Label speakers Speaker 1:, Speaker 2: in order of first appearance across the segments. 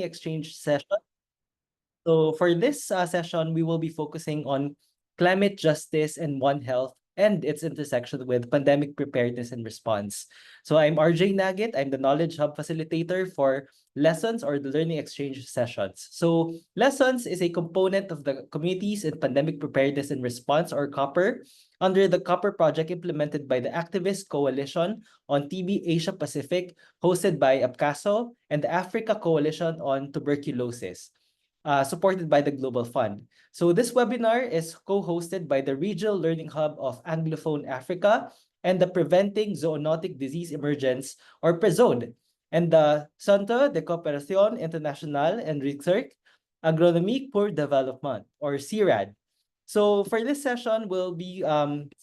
Speaker 1: exchange session. So for this session, we will be focusing on climate justice and One Health and its intersection with pandemic preparedness and response. So I'm RJ Nagit. I'm the Knowledge Hub facilitator for Lessons or the Learning Exchange sessions. So Lessons is a component of the Communities in Pandemic Preparedness and Response, or COPPER, under the COPPER project implemented by the Activist Coalition on TB Asia Pacific, hosted by APCASO, and the Africa Coalition on Tuberculosis, supported by the Global Fund. So this webinar is co-hosted by the Regional Learning Hub of Anglophone Africa and the Preventing Zoonotic Disease Emergence, or PREZONE, and the Centre de Coopération Internationale en Recherche Agronomique pour Développement, or CIRAD. So for this session, we'll be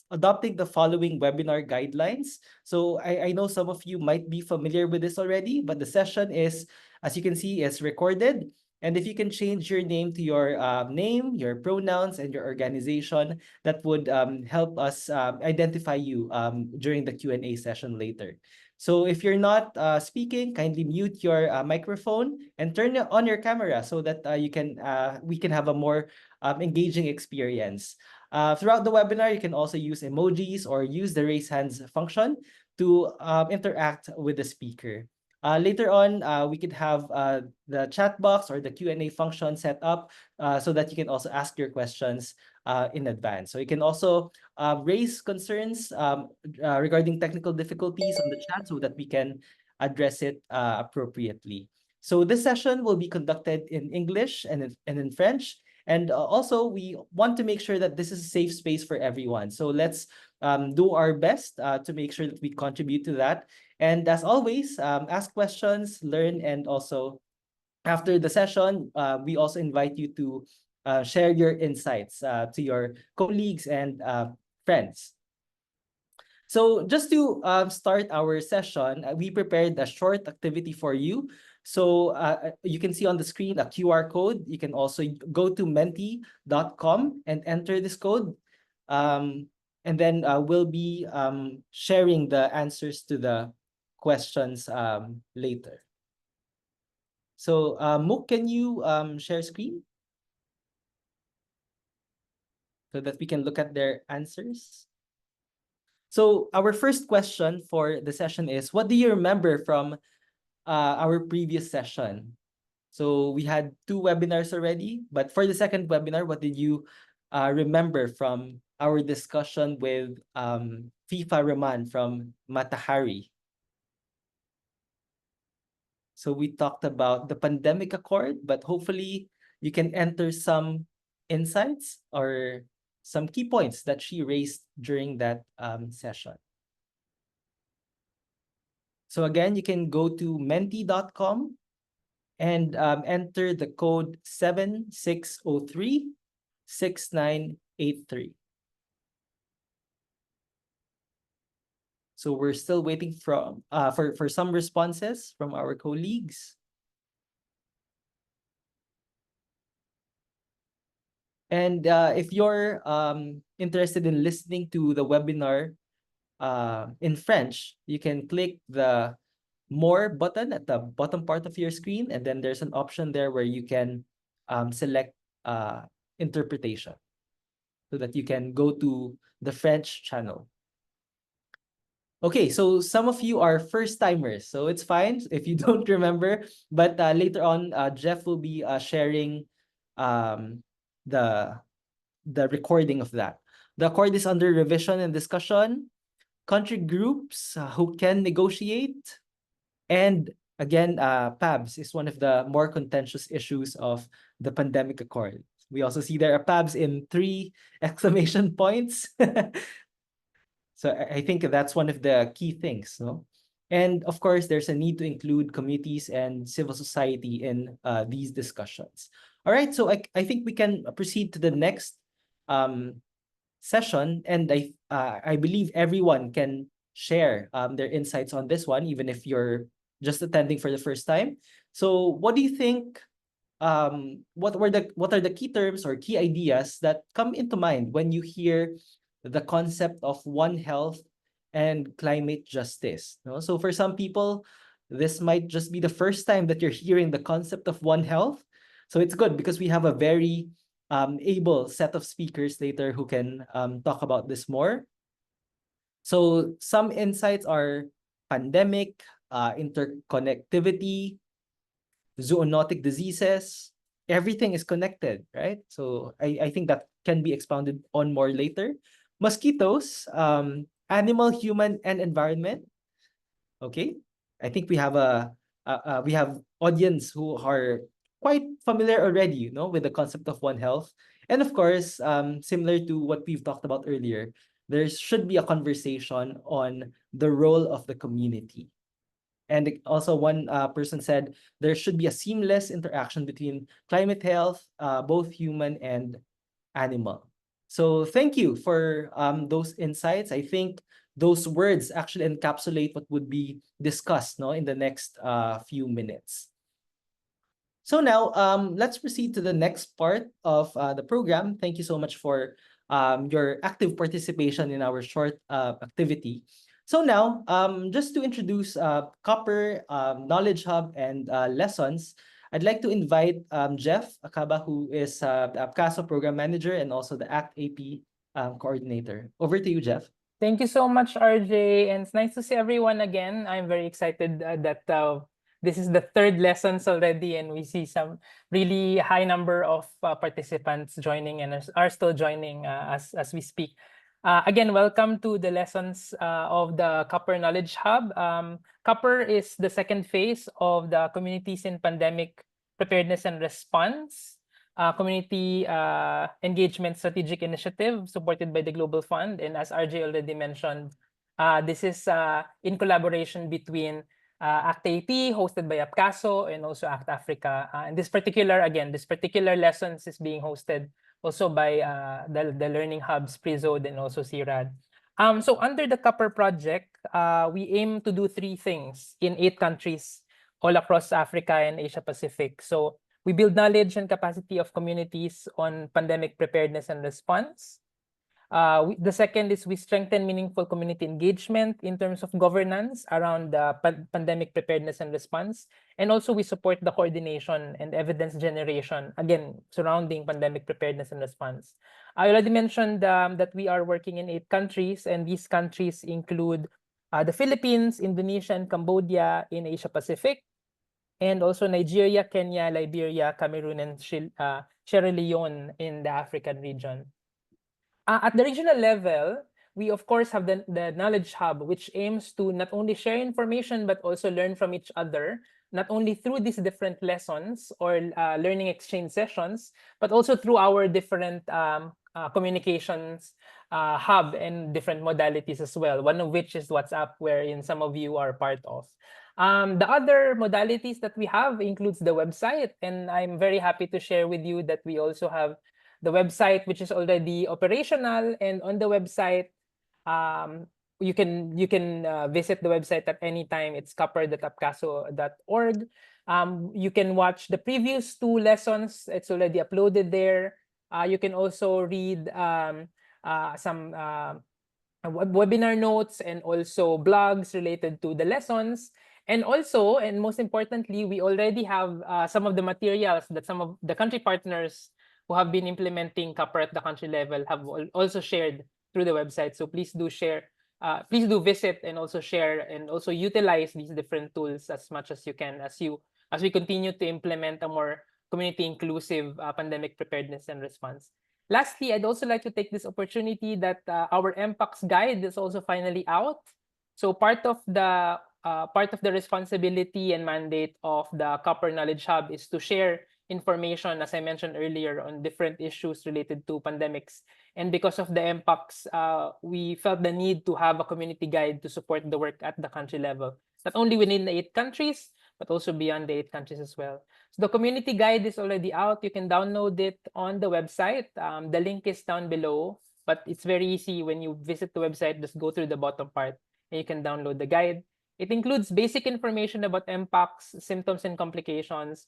Speaker 1: adopting the following webinar guidelines. So I know some of you might be familiar with this already, but the session is, as you can see, is recorded. And if you can change your name to your name, your pronouns, and your organization, that would help us identify you during the Q&A session later. So if you're not speaking, kindly mute your microphone and turn on your camera so that we can have a more engaging experience. Throughout the webinar, you can also use emojis or use the raise hands function to interact with the speaker. Later on, we could have the chat box or the Q&A function set up so that you can also ask your questions in advance. So you can also raise concerns regarding technical difficulties on the chat so that we can address it appropriately. So this session will be conducted in English and in French. And also, we want to make sure that this is a safe space for everyone. So let's do our best to make sure that we contribute to that. And as always, ask questions, learn, and also after the session, we also invite you to share your insights to your colleagues and friends. So just to start our session, we prepared a short activity for you. So you can see on the screen a QR code. You can also go to menti.com and enter this code. And then we'll be sharing the answers to the questions later. So Mook, can you share screen so that we can look at their answers? So our first question for the session is, what do you remember from our previous session? So we had 2 webinars already, but for the second webinar, what did you remember from our discussion with FIFA Rahman from Matahari? So we talked about the pandemic accord, but hopefully you can enter some insights or some key points that she raised during that session. So again, you can go to menti.com and enter the code 7603-6983. So we're still waiting for some responses from our colleagues. And if you're interested in listening to the webinar in French, you can click the More button at the bottom part of your screen, and then there's an option there where you can select interpretation so that you can go to the French channel. Okay, so some of you are first-timers, so it's fine if you don't remember, but later on, Jeff will be sharing the recording of that. The accord is under revision and discussion. Country groups who can negotiate. And again, PABs is one of the more contentious issues of the pandemic accord. We also see there are PABs in 3 exclamation points. So I think that's one of the key things, no? And of course, there's a need to include communities and civil society in these discussions. All right, so I think we can proceed to the next session, and I believe everyone can share their insights on this one, even if you're just attending for the first time. So what do you think? What are the key terms or key ideas that come into mind when you hear the concept of One Health and climate justice? No? So for some people, this might just be the first time that you're hearing the concept of One Health. So it's good because we have a very able set of speakers later who can talk about this more. So some insights are pandemic, interconnectivity, zoonotic diseases, everything is connected, right? So I think that can be expounded on more later. Mosquitoes, animal, human, and environment. Okay, I think we have we have audience who are quite familiar already, you know, with the concept of One Health. And of course, similar to what we've talked about earlier, there should be a conversation on the role of the community. And also one person said there should be a seamless interaction between climate health, both human and animal. So thank you for those insights. I think those words actually encapsulate what would be discussed, no, in the next few minutes. So now let's proceed to the next part of the program. Thank you so much for your active participation in our short activity. So now, just to introduce Copper, Knowledge Hub, and lessons, I'd like to invite Jeff Akaba, who is the APCASO Program Manager and also the ACT AP Coordinator. Over to you, Jeff.
Speaker 2: Thank you so much, RJ, and it's nice to see everyone again. I'm very excited that this is the third lessons already, and we see some really high number of participants joining and are still joining as we speak. Again, welcome to the lessons of the Copper Knowledge Hub. Copper is the second phase of the Communities in Pandemic Preparedness and Response community engagement strategic initiative supported by the Global Fund. And as RJ already mentioned, this is in collaboration between ACT AP, hosted by APCASO, and also ACT Africa. And this particular lessons is being hosted also by the Learning Hubs, Prizode, and also CIRAD. So under the Copper project, we aim to do 3 things in 8 countries all across Africa and Asia Pacific. So we build knowledge and capacity of communities on pandemic preparedness and response. The second is we strengthen meaningful community engagement in terms of governance around the pandemic preparedness and response. And also we support the coordination and evidence generation, again, surrounding pandemic preparedness and response. I already mentioned that we are working in 8 countries, and these countries include the Philippines, Indonesia, and Cambodia in Asia Pacific, and also Nigeria, Kenya, Liberia, Cameroon, and Sierra Leone in the African region. At the regional level, we of course have the Knowledge Hub, which aims to not only share information, but also learn from each other, not only through these different lessons or learning exchange sessions, but also through our different communications hub and different modalities as well, one of which is WhatsApp, wherein some of you are part of. The other modalities that we have includes the website, and I'm very happy to share with you that we also have the website, which is already operational. And on the website, you can visit the website at any time. It's copper.apcaso.org. You can watch the previous 2 lessons. It's already uploaded there. You can also read some webinar notes and also blogs related to the lessons. And also, and most importantly, we already have some of the materials that some of the country partners who have been implementing Copper at the country level have also shared through the website. So please do share, please do visit and also share and also utilize these different tools as much as you can as we continue to implement a more community inclusive pandemic preparedness and response. Lastly, I'd also like to take this opportunity that our MPACS guide is also finally out. So part of the responsibility and mandate of the Copper Knowledge Hub is to share information, as I mentioned earlier, on different issues related to pandemics. And because of the MPACS, we felt the need to have a community guide to support the work at the country level, not only within the 8 countries, but also beyond the 8 countries as well. So the community guide is already out. You can download it on the website. The link is down below, but it's very easy when you visit the website. Just go through the bottom part and you can download the guide. It includes basic information about MPACS, symptoms and complications,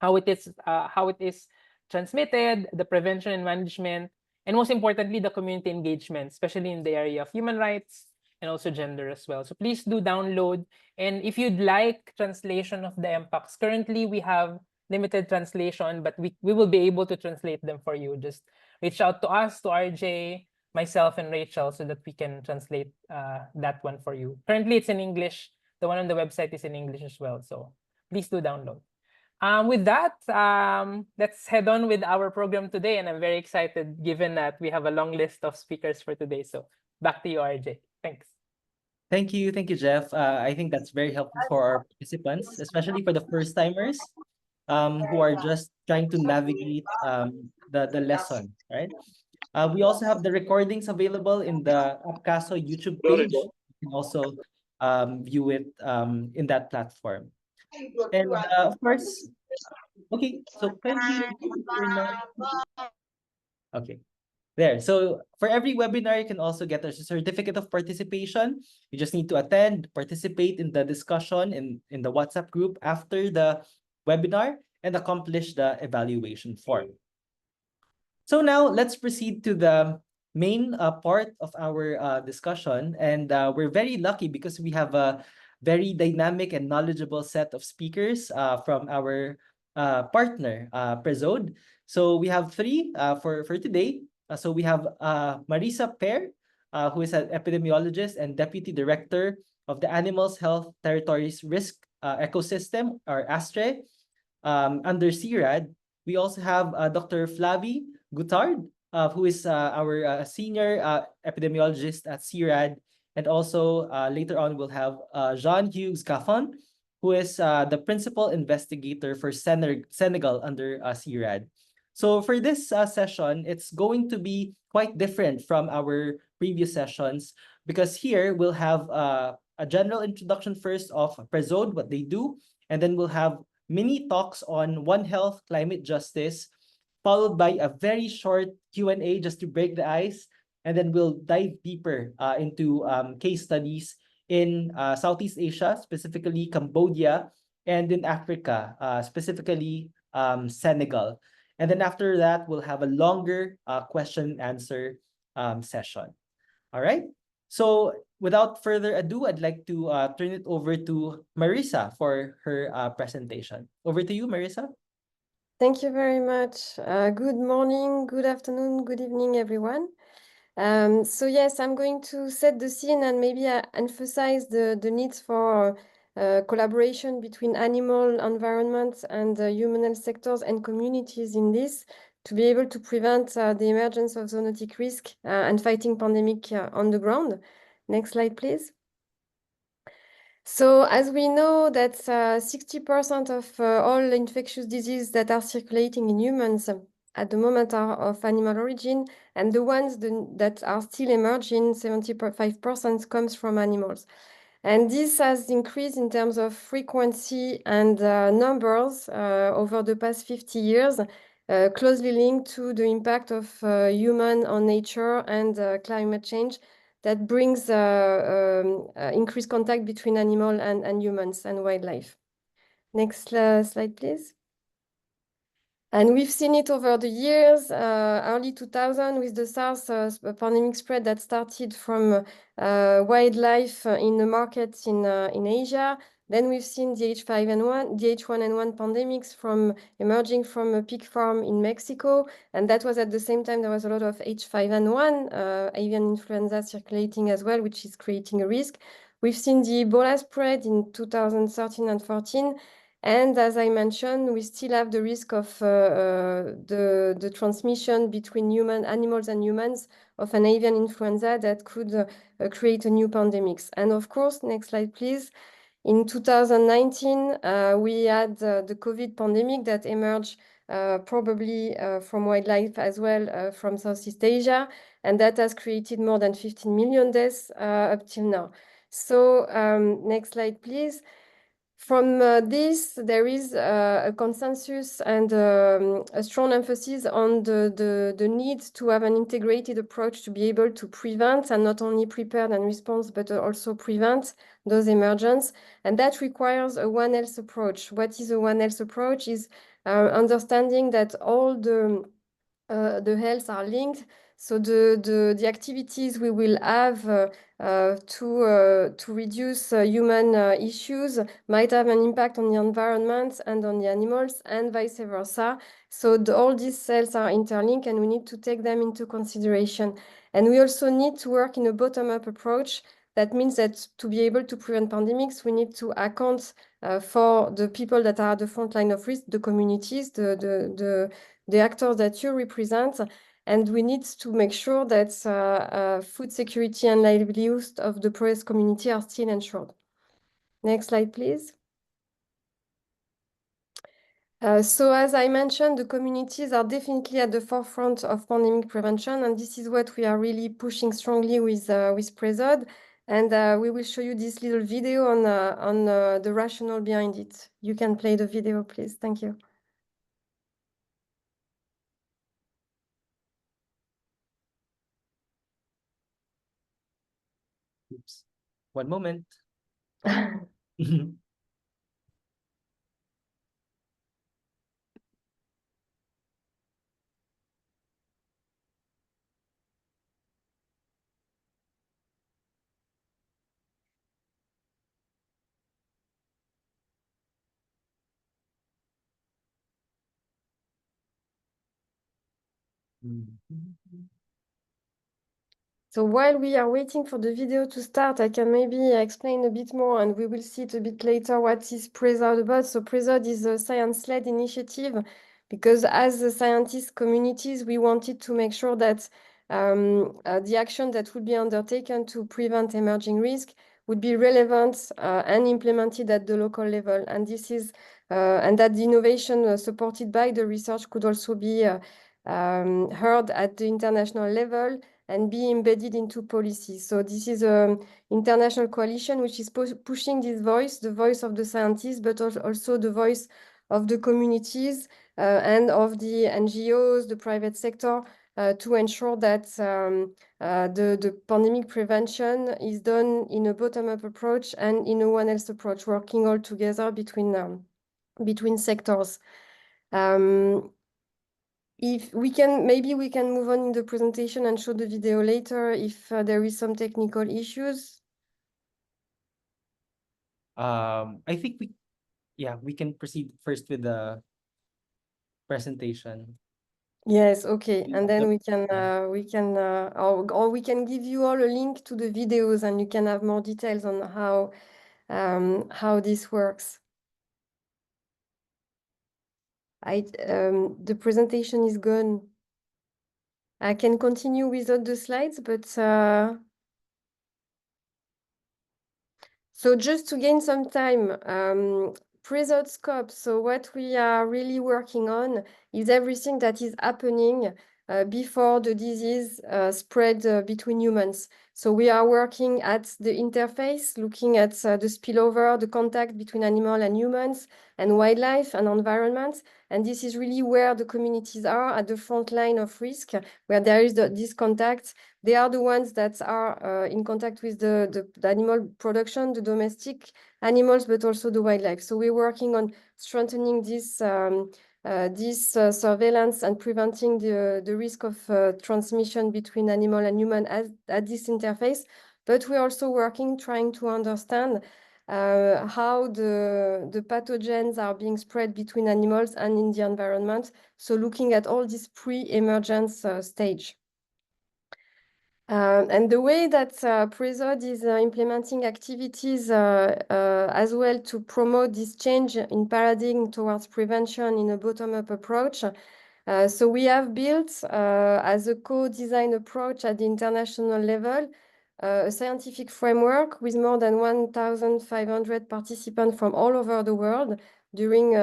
Speaker 2: how it is transmitted, the prevention and management, and most importantly, the community engagement, especially in the area of human rights and also gender as well. So please do download. And if you'd like translation of the MPACs, currently we have limited translation, but we will be able to translate them for you. Just reach out to us, to RJ, myself, and Rachel, so that we can translate that one for you. Currently, it's in English. The one on the website is in English as well. So please do download. With that, let's head on with our program today. And I'm very excited given that we have a long list of speakers for today. So back to you, RJ. Thanks.
Speaker 1: Thank you, Jeff. I think that's very helpful for our participants, especially for the first timers who are just trying to navigate the lesson, right? We also have the recordings available in the Upcaso YouTube page. You can also view it in that platform. And of course, okay, so kindly, okay. There. So for every webinar, you can also get a certificate of participation. You just need to attend, participate in the discussion in the WhatsApp group after the webinar, and accomplish the evaluation form. So now let's proceed to the main part of our discussion. And we're very lucky because we have a very dynamic and knowledgeable set of speakers from our partner, Prezode. So we have three for today. So we have Marisa Perye, who is an epidemiologist and deputy director of the Animals Health Territories Risk Ecosystem, or ASTR, under CIRAD. We also have Dr. Flavie Goutard, who is our senior epidemiologist at CIRAD. And also later on, we'll have Jean-Hugues Caffin, who is the principal investigator for Senegal under CIRAD. So for this session, it's going to be quite different from our previous sessions, because here we'll have a general introduction first of Prezode, what they do, and then we'll have mini talks on One Health, climate justice, followed by a very short Q&A just to break the ice, and then we'll dive deeper into case studies in Southeast Asia, specifically Cambodia, and in Africa, specifically Senegal. And then after that, we'll have a longer question and answer session. All right. So without further ado, I'd like to turn it over to Marisa for her presentation. Over to you, Marisa.
Speaker 3: Thank you very much. Good morning, good afternoon, good evening, everyone. So yes, I'm going to set the scene and maybe emphasize the needs for collaboration between animal environments and human health sectors and communities in this, to be able to prevent the emergence of zoonotic risk and fighting pandemic on the ground. Next slide, please. So as we know that 60% of all infectious diseases that are circulating in humans at the moment are of animal origin, and the ones that are still emerging, 75% comes from animals. And this has increased in terms of frequency and numbers over the past 50 years, closely linked to the impact of human on nature and climate change that brings increased contact between animal and humans and wildlife. Next slide, please. And we've seen it over the years, early 2000 with the SARS pandemic spread that started from wildlife in the markets in Asia. Then we've seen the H1N1 pandemics emerging from a pig farm in Mexico. And that was at the same time there was a lot of H5N1, avian influenza circulating as well, which is creating a risk. We've seen the Ebola spread in 2013 and 14. And as I mentioned, we still have the risk of the transmission between animals and humans of an avian influenza that could create a new pandemics. And of course, next slide, please. In 2019, we had the COVID pandemic that emerged probably from wildlife as well from Southeast Asia. And that has created more than 15 million deaths up till now. So next slide, please. From this, there is a consensus and a strong emphasis on the need to have an integrated approach to be able to prevent and not only prepare and respond, but also prevent those emergence. And that requires a One Health approach. What is a One Health approach? Is understanding that all the health are linked, So the activities we will have to reduce human issues might have an impact on the environment and on the animals and vice versa. So all these cells are interlinked and we need to take them into consideration. And we also need to work in a bottom-up approach. That means that to be able to prevent pandemics, we need to account for the people that are at the front line of risk, the communities, the actors that you represent. And we need to make sure that food security and livelihood of the poorest community are still ensured. Next slide, please. So as I mentioned, the communities are definitely at the forefront of pandemic prevention, and this is what we are really pushing strongly with PRESOD. And we will show you this little video on the rationale behind it. You can play the video, please. Thank you.
Speaker 1: Oops. One moment.
Speaker 3: So while we are waiting for the video to start, I can maybe explain a bit more, and we will see it a bit later what is PRESOD about. So PRESOD is a science-led initiative because as the scientist communities, we wanted to make sure that the action that would be undertaken to prevent emerging risk would be relevant and implemented at the local level. And this is and that the innovation supported by the research could also be heard at the international level and be embedded into policy. So this is an international coalition which is pushing this voice, the voice of the scientists, but also the voice of the communities and of the NGOs, the private sector, to ensure that the pandemic prevention is done in a bottom-up approach and in a One Health approach, working all together between sectors. If we can, maybe we can move on in the presentation and show the video later if there is some technical issues.
Speaker 1: I think we can proceed first with the presentation.
Speaker 3: Yes, okay, and then we can or we can give you all a link to the videos and you can have more details on how this works. The presentation is gone. I can continue without the slides, but so just to gain some time, PRESOD scope. So what we are really working on is everything that is happening before the disease spread between humans. So we are working at the interface, looking at the spillover, the contact between animal and humans and wildlife and environment. And this is really where the communities are at the front line of risk, where there is this contact. They are the ones that are in contact with the animal production, the domestic animals, but also the wildlife. So we're working on strengthening this surveillance and preventing the risk of transmission between animal and human at this interface. But we're also working, trying to understand how the pathogens are being spread between animals and in the environment. So looking at all this pre-emergence stage. And the way that PRESOD is implementing activities as well to promote this change in paradigm towards prevention in a bottom-up approach. So we have built, as a co-design approach at the international level, a scientific framework with more than 1,500 participants from all over the world during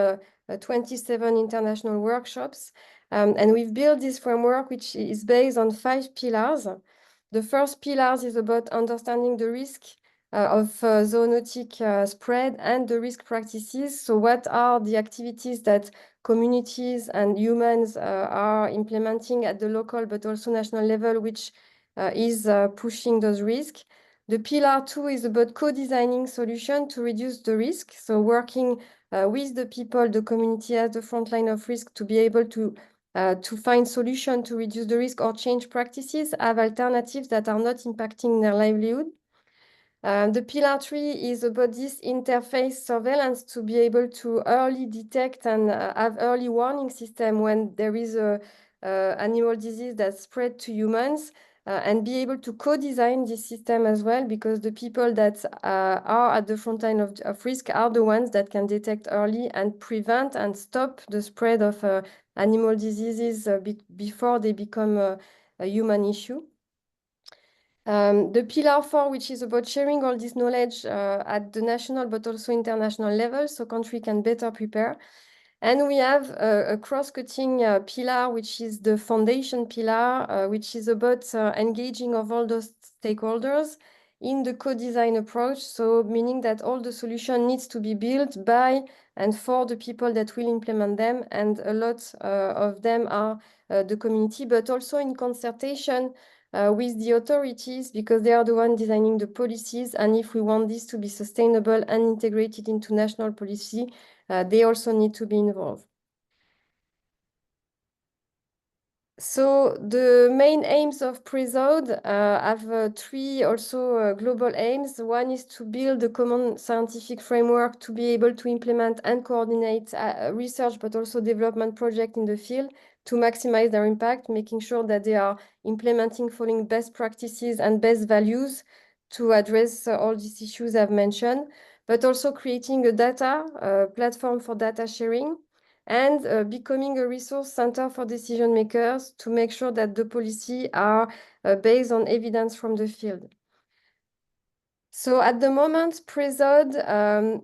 Speaker 3: 27 international workshops. And we've built this framework, which is based on 5 pillars. The first pillar is about understanding the risk of zoonotic spread and the risk practices. So what are the activities that communities and humans are implementing at the local but also national level, which is pushing those risks. The pillar 2 is about co-designing solutions to reduce the risk. So working with the people, the community at the front line of risk to be able to to find solutions to reduce the risk or change practices, have alternatives that are not impacting their livelihood. The pillar 3 is about this interface surveillance to be able to early detect and have early warning system when there is a animal disease that spread to humans, and be able to co-design this system as well, because the people that are at the front line of risk are the ones that can detect early and prevent and stop the spread of animal diseases before they become a human issue. The pillar 4, which is about sharing all this knowledge at the national but also international level, so country can better prepare. And we have a cross-cutting pillar, which is the foundation pillar, which is about engaging of all those stakeholders in the co-design approach. So meaning that all the solution needs to be built by and for the people that will implement them. And a lot of them are the community, but also in concertation with the authorities, because they are the ones designing the policies. And if we want this to be sustainable and integrated into national policy, they also need to be involved. So the main aims of PRESOD have 3 also global aims. One is to build a common scientific framework to be able to implement and coordinate research, but also development projects in the field to maximize their impact, making sure that they are implementing following best practices and best values to address all these issues I've mentioned, but also creating a data platform for data sharing, and becoming a resource center for decision makers to make sure that the policy are based on evidence from the field. So at the moment, PRESOD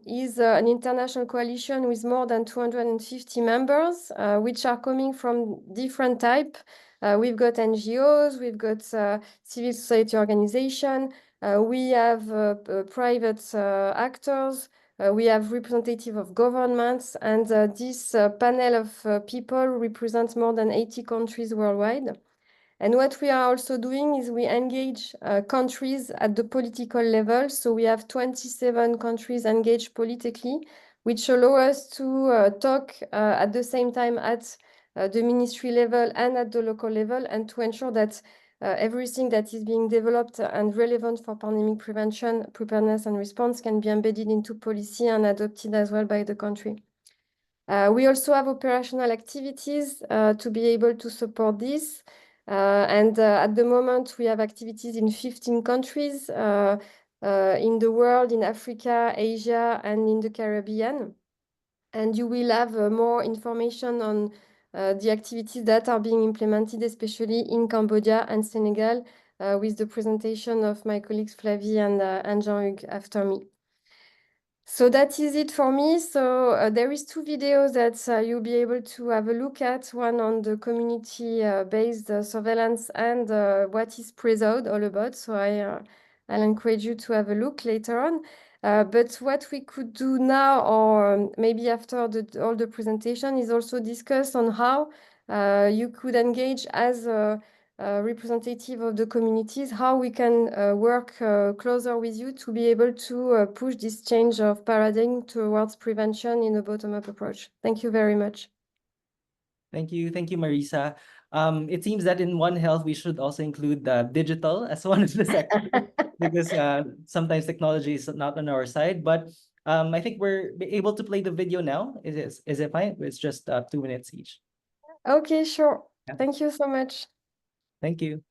Speaker 3: is an international coalition with more than 250 members, which are coming from different types. We've got NGOs, we've got civil society organization, we have private actors, we have representative of governments, and this panel of people represents more than 80 countries worldwide. And what we are also doing is we engage countries at the political level. So we have 27 countries engaged politically, which allow us to talk at the same time at the ministry level and at the local level, and to ensure that everything that is being developed and relevant for pandemic prevention, preparedness and response can be embedded into policy and adopted as well by the country. We also have operational activities to be able to support this. And at the moment, we have activities in 15 countries in the world, in Africa, Asia, and in the Caribbean. And you will have more information on the activities that are being implemented, especially in Cambodia and Senegal, with the presentation of my colleagues Flavie and Jean-Hugues after me. So that is it for me. So there is 2 videos that you'll be able to have a look at, one on the community-based surveillance and what is PRESOD all about. So I'll encourage you to have a look later on. But what we could do now, or maybe after all the presentation, is also discuss on how you could engage as a representative of the communities, how we can work closer with you to be able to push this change of paradigm towards prevention in a bottom-up approach. Thank you very much.
Speaker 1: Thank you, Marisa. It seems that in One Health, we should also include digital as one of the sectors, because sometimes technology is not on our side. But I think we're able to play the video now. Is it fine? It's just 2 minutes each.
Speaker 3: Okay, sure.
Speaker 1: Yeah.
Speaker 3: Thank you so much.
Speaker 1: Thank you.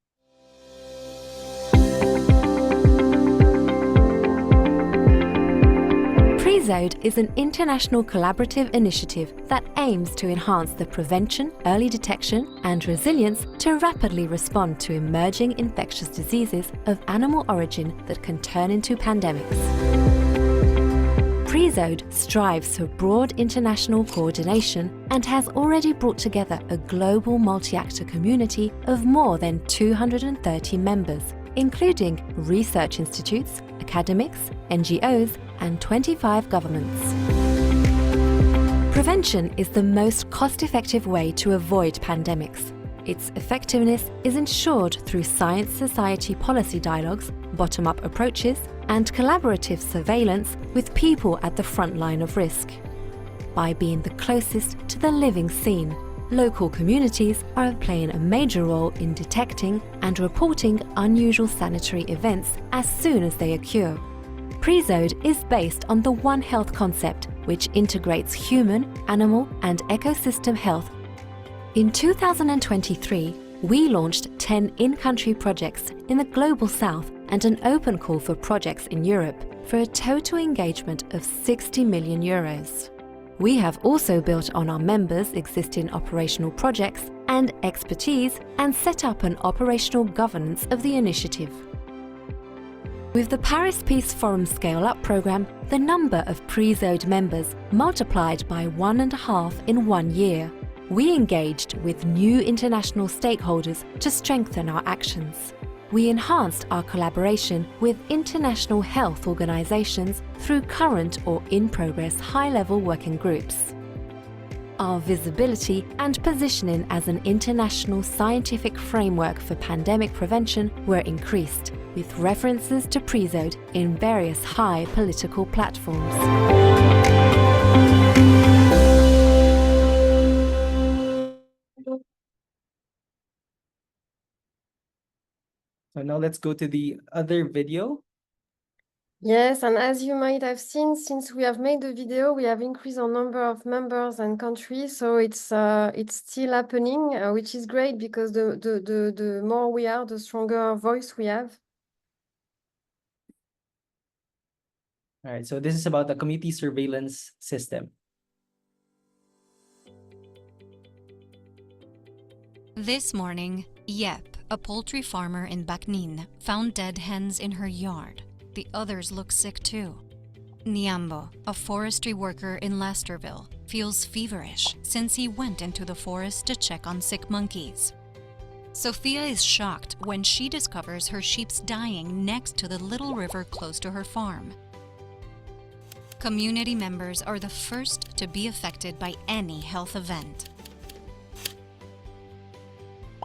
Speaker 4: PRESOD is an international collaborative initiative that aims to enhance the prevention, early detection, and resilience to rapidly respond to emerging infectious diseases of animal origin that can turn into pandemics. PRESOD strives for broad international coordination and has already brought together a global multi-actor community of more than 230 members, including research institutes, academics, NGOs, and 25 governments. Prevention is the most cost-effective way to avoid pandemics. Its effectiveness is ensured through science-society policy dialogues, bottom-up approaches, and collaborative surveillance with people at the front line of risk. By being the closest to the living scene, local communities are playing a major role in detecting and reporting unusual sanitary events as soon as they occur. PREZODE is based on the One Health concept, which integrates human, animal, and ecosystem health. In 2023, we launched 10 in-country projects in the Global South and an open call for projects in Europe for a total engagement of 60 million euros. We have also built on our members' existing operational projects and expertise and set up an operational governance of the initiative. With the Paris Peace Forum Scale-Up programme, the number of PREZODE members multiplied by 1.5 in 1 year. We engaged with new international stakeholders to strengthen our actions. We enhanced our collaboration with international health organisations through current or in-progress high-level working groups. Our visibility and positioning as an international scientific framework for pandemic prevention were increased, with references to PREZODE in various high political platforms.
Speaker 1: So now let's go to the other video.
Speaker 3: Yes, and as you might have seen, since we have made the video, we have increased our number of members and countries. So it's still happening, which is great because the more we are, the stronger our voice we have.
Speaker 1: All right, so this is about the community surveillance system.
Speaker 5: This morning, Yep, a poultry farmer in Bacnin, found dead hens in her yard. The others look sick too. Niambo, a forestry worker in Lesterville, feels feverish since he went into the forest to check on sick monkeys. Sophia is shocked when she discovers her sheep's dying next to the little river close to her farm. Community members are the first to be affected by any health event.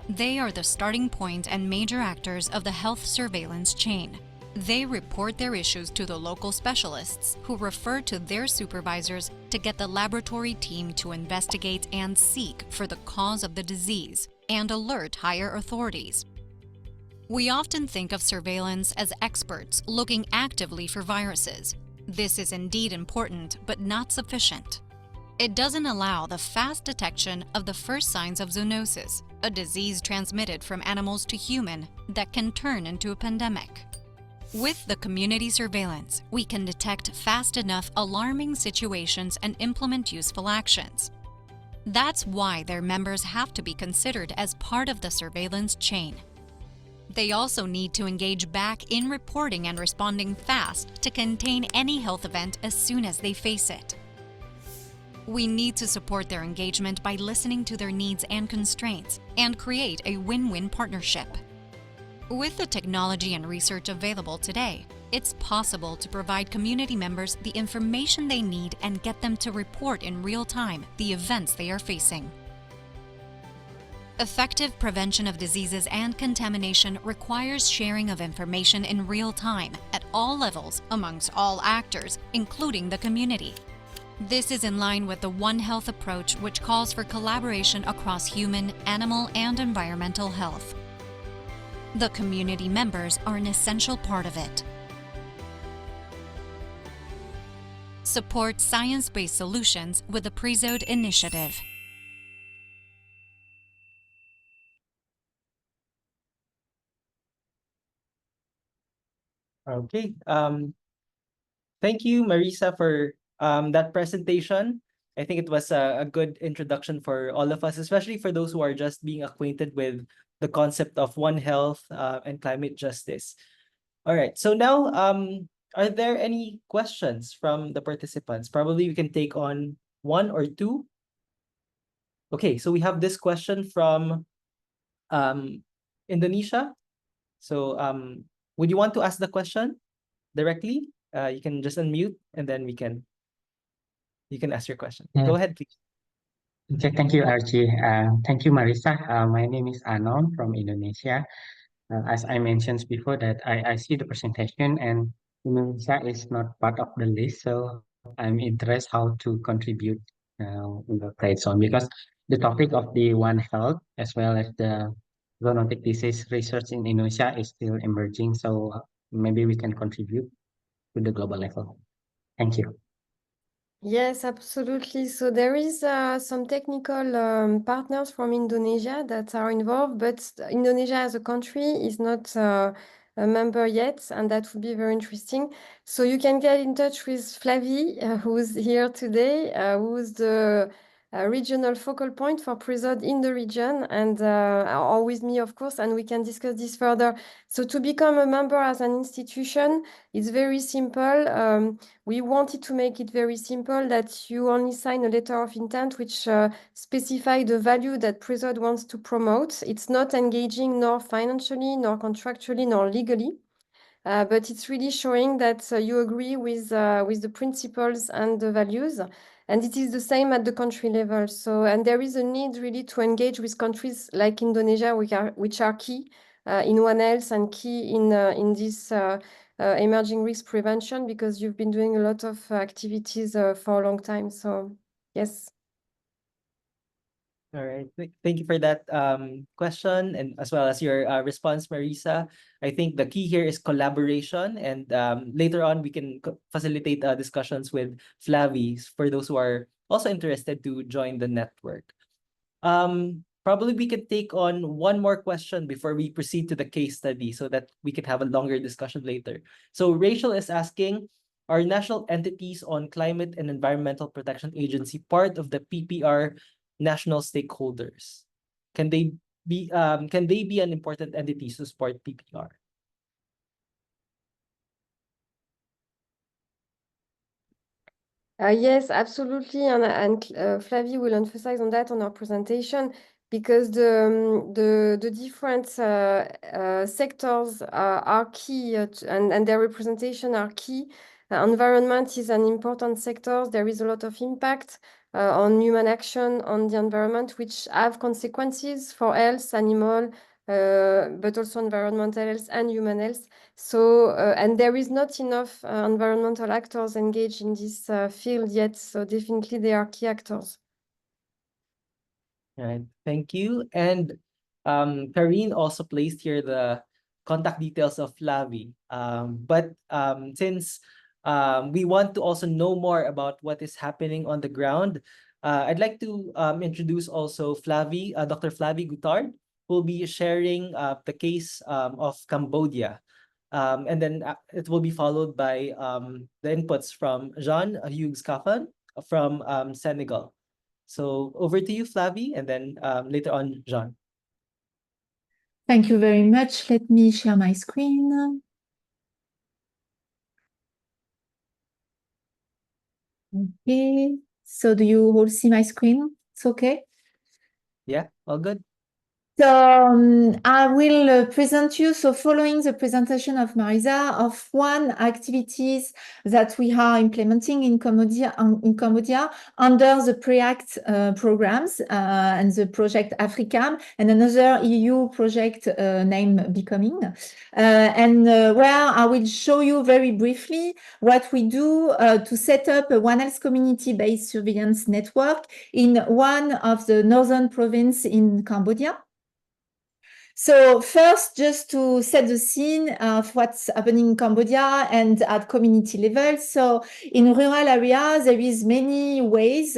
Speaker 5: They are the starting point and major actors of the health surveillance chain. They report their issues to the local specialists, who refer to their supervisors to get the laboratory team to investigate and seek for the cause of the disease and alert higher authorities. We often think of surveillance as experts looking actively for viruses. This is indeed important, but not sufficient. It doesn't allow the fast detection of the first signs of zoonosis, a disease transmitted from animals to human that can turn into a pandemic. With the community surveillance, we can detect fast enough alarming situations and implement useful actions. That's why their members have to be considered as part of the surveillance chain. They also need to engage back in reporting and responding fast to contain any health event as soon as they face it. We need to support their engagement by listening to their needs and constraints and create a win-win partnership. With the technology and research available today, it's possible to provide community members the information they need and get them to report in real time the events they are facing. Effective prevention of diseases and contamination requires sharing of information in real time at all levels amongst all actors, including the community. This is in line with the One Health approach, which calls for collaboration across human, animal, and environmental health. The community members are an essential part of it. Support science-based solutions with the PREZODE initiative.
Speaker 1: Okay. Thank you, Marisa, for that presentation. I think it was a good introduction for all of us, especially for those who are just being acquainted with the concept of One Health and climate justice. All right. So now, are there any questions from the participants? Probably we can take on one or two. Okay, so we have this question from Indonesia. So would you want to ask the question directly? You can just unmute and then you can ask your question. Go ahead, please.
Speaker 6: Okay, thank you, RJ. Thank you, Marisa. My name is Anon from Indonesia. As I mentioned before, that I see the presentation and Indonesia is not part of the list, so I'm interested how to contribute in the trade zone, because the topic of the One Health as well as the zoonotic disease research in Indonesia is still emerging. So maybe we can contribute to the global level. Thank you.
Speaker 3: Yes, absolutely. So there is some technical partners from Indonesia that are involved, but Indonesia as a country is not a member yet, and that would be very interesting. So you can get in touch with Flavie, who's here today, who's the regional focal point for PRESOD in the region, and or with me, of course, and we can discuss this further. So to become a member as an institution, it's very simple. We wanted to make it very simple that you only sign a letter of intent which specify the value that PRESOD wants to promote. It's not engaging nor financially, nor contractually, nor legally. But it's really showing that you agree with the principles and the values. And it is the same at the country level. So, and there is a need really to engage with countries like Indonesia, which are key in One Health and key in this emerging risk prevention, because you've been doing a lot of activities for a long time. So, yes.
Speaker 1: All right. Thank you for that question, and as well as your response, Marisa. I think the key here is collaboration, and later on we can facilitate discussions with Flavie for those who are also interested to join the network. Probably we could take on one more question before we proceed to the case study so that we can have a longer discussion later. So Rachel is asking, are national entities on climate and environmental protection agency part of the PPR national stakeholders? Can they be an important entity to support PPR?
Speaker 3: Yes, absolutely, and Flavie will emphasize on that on our presentation, because the different sectors are key, and their representation are key. Environment is an important sector. There is a lot of impact on human action on the environment, which have consequences for health, animal, but also environmental health and human health. So, and there is not enough environmental actors engaged in this field yet. So definitely they are key actors.
Speaker 1: Right. Thank you. And Karine also placed here the contact details of Flavie. But since we want to also know more about what is happening on the ground, I'd like to introduce also Flavie, Dr. Flavie Goutard, who will be sharing the case of Cambodia. And then it will be followed by the inputs from Jean-Hugues Caffin from Senegal. So over to you, Flavie, and then later on, Jean.
Speaker 7: Thank you very much. Let me share my screen. Okay, so do you all see my screen? It's okay?
Speaker 1: Yeah, all good.
Speaker 7: So I will present you, so following the presentation of Marisa, of one activities that we are implementing in Cambodia under the PREACT programs and the project Africam, and another EU project named Becoming, and where I will show you very briefly what we do to set up a One Health community-based surveillance network in one of the northern provinces in Cambodia. So first, just to set the scene of what's happening in Cambodia and at community level. So in rural areas, there is many ways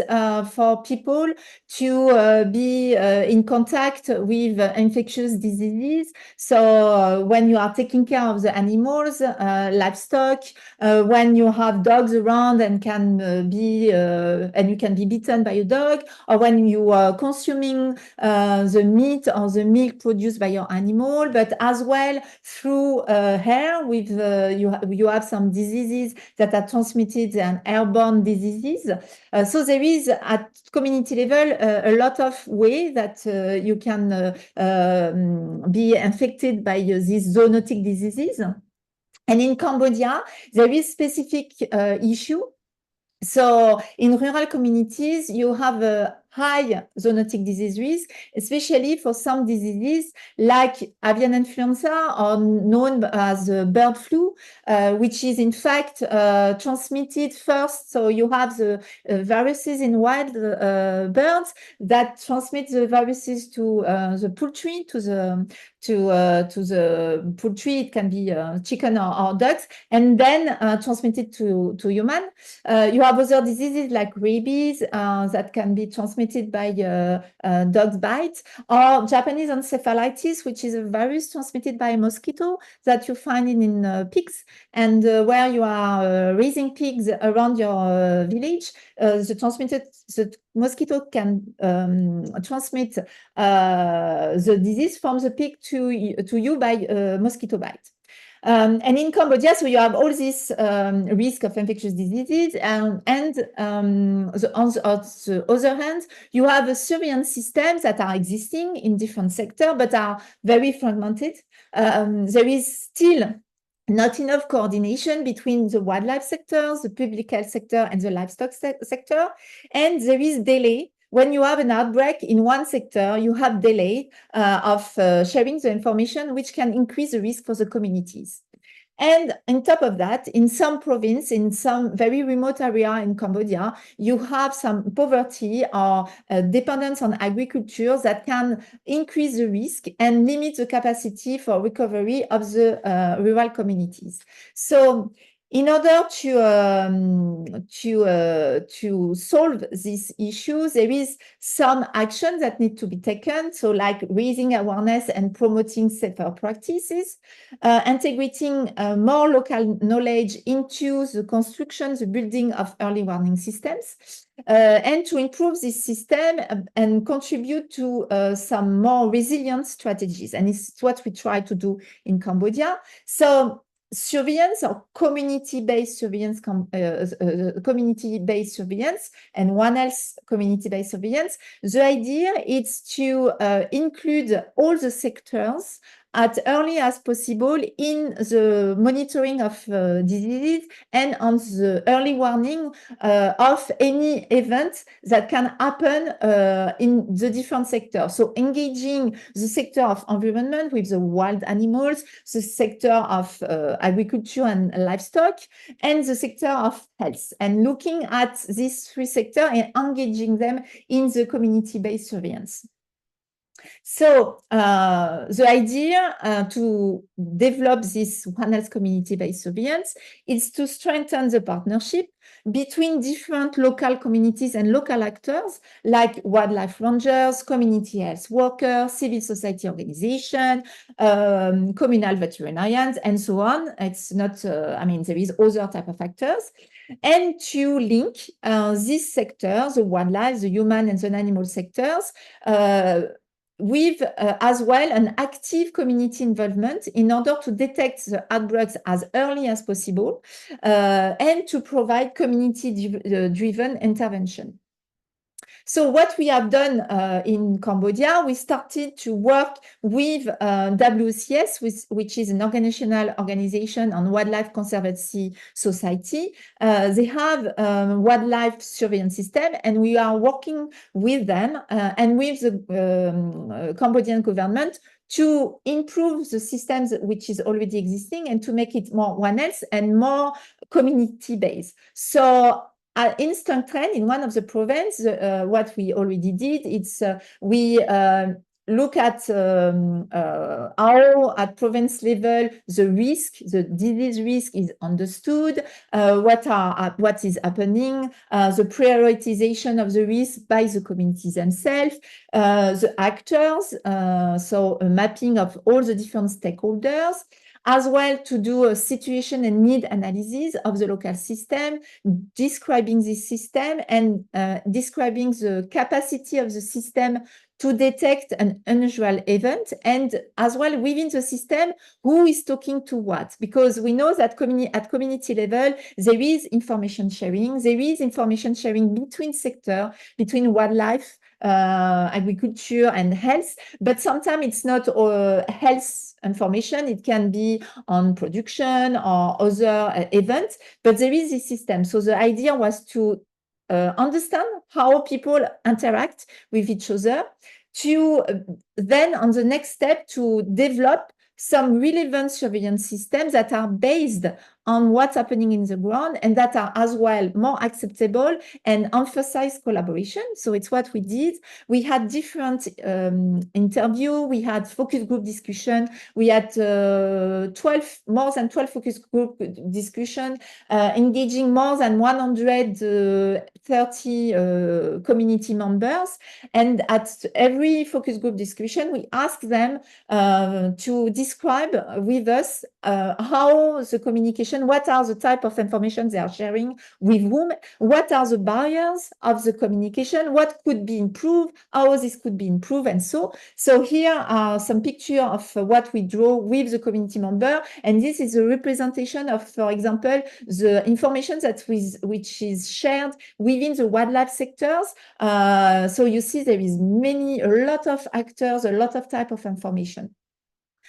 Speaker 7: for people to be in contact with infectious diseases. So when you are taking care of the animals, livestock, when you have dogs around and you can be bitten by a dog, or when you are consuming the meat or the milk produced by your animal, but as well through hair with you have some diseases that are transmitted and airborne diseases. So there is at community level a lot of ways that you can be infected by these zoonotic diseases. And in Cambodia, there is specific issue. So in rural communities, you have high zoonotic disease risk, especially for some diseases like avian influenza, or known as bird flu, which is in fact transmitted first. So you have the viruses in wild birds that transmit the viruses to the poultry, to the poultry. It can be chicken or ducks, and then transmitted to human. You have other diseases like rabies that can be transmitted by dog's bite, or Japanese encephalitis, which is a virus transmitted by a mosquito that you find in pigs. And where you are raising pigs around your village, the mosquito can transmit the disease from the pig to you by mosquito bite. And in Cambodia, so you have all this risk of infectious diseases, and on the other hand, you have surveillance systems that are existing in different sectors, but are very fragmented. There is still not enough coordination between the wildlife sector, the public health sector, and the livestock sector, and there is delay. When you have an outbreak in one sector, you have delay of sharing the information, which can increase the risk for the communities. And on top of that, in some province, in some very remote area in Cambodia, you have some poverty or dependence on agriculture that can increase the risk and limit the capacity for recovery of the rural communities. So in order to solve these issues, there is some action that need to be taken. So like raising awareness and promoting safer practices, integrating more local knowledge into the construction, the building of early warning systems, and to improve this system and contribute to some more resilient strategies. And it's what we try to do in Cambodia. So surveillance or community-based surveillance, and One Health community-based surveillance. The idea is to include all the sectors as early as possible in the monitoring of diseases and on the early warning of any event that can happen in the different sectors. So engaging the sector of environment with the wild animals, the sector of agriculture and livestock, and the sector of health, and looking at these three sectors and engaging them in the community-based surveillance. So the idea to develop this One Health community-based surveillance is to strengthen the partnership between different local communities and local actors like wildlife rangers, community health workers, civil society organizations, communal veterinarians, and so on. It's not, I mean, there is other type of actors. And to link these sectors, the wildlife, the human and the animal sectors, with as well an active community involvement in order to detect the outbreaks as early as possible and to provide community-driven intervention. So what we have done in Cambodia, we started to work with WCS, which is an international organization on wildlife conservancy society. They have a wildlife surveillance system, and we are working with them and with the Cambodian government to improve the systems which is already existing and to make it more One Health and more community-based. So instant trend in one of the provinces, what we already did, it's we look at how at province level the risk, the disease risk is understood, what is happening, the prioritization of the risk by the communities themselves, the actors, so a mapping of all the different stakeholders, as well to do a situation and need analysis of the local system, describing this system and describing the capacity of the system to detect an unusual event, and as well within the system, who is talking to what? Because we know that at community level, there is information sharing. There is information sharing between sectors, between wildlife, agriculture and health, but sometimes it's not health information. It can be on production or other events, but there is this system. So the idea was to understand how people interact with each other, to then on the next step to develop some relevant surveillance systems that are based on what's happening in the ground and that are as well more acceptable and emphasize collaboration. So it's what we did. We had different interview, we had focus group discussion, we had more than 12 focus group discussion, engaging more than 130 community members. And at every focus group discussion, we asked them to describe with us how the communication, what are the type of information they are sharing with whom, what are the barriers of the communication, what could be improved, how this could be improved, and so here are some pictures of what we draw with the community member, and this is a representation of, for example, the information that which is shared within the wildlife sectors. So you see there is a lot of actors, a lot of type of information.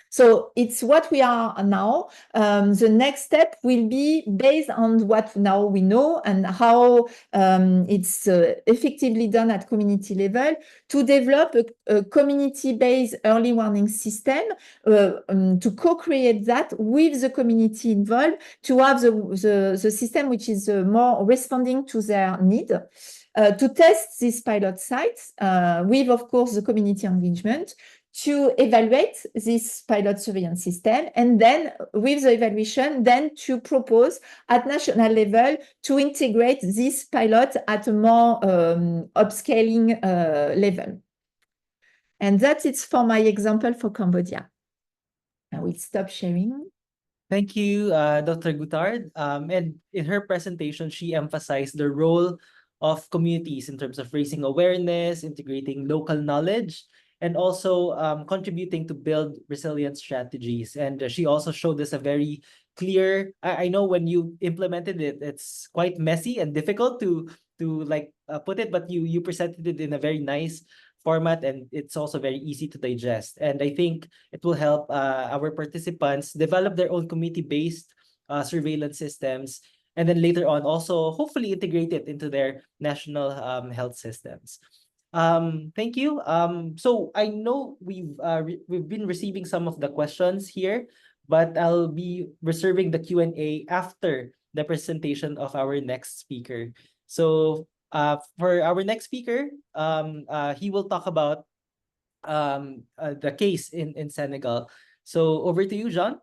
Speaker 7: So it's what we are now. The next step will be based on what now we know and how it's effectively done at community level to develop a community-based early warning system, to co-create that with the community involved, to have the system which is more responding to their need. To test these pilot sites with, of course, the community engagement, to evaluate this pilot surveillance system, and then with the evaluation, then to propose at national level to integrate this pilot at a more upscaling level. And that's it for my example for Cambodia. I will stop sharing.
Speaker 1: Thank you, Dr. Goutard. And in her presentation, she emphasized the role of communities in terms of raising awareness, integrating local knowledge, and also contributing to build resilient strategies. And she also showed us a very clear, I know when you implemented it, it's quite messy and difficult to put it, but you presented it in a very nice format, and it's also very easy to digest. And I think it will help our participants develop their own community-based surveillance systems, and then later on also hopefully integrate it into their national health systems. Thank you. So I know we've been receiving some of the questions here, but I'll be reserving the Q&A after the presentation of our next speaker. So for our next speaker, he will talk about the case in Senegal. So over to you, Jean.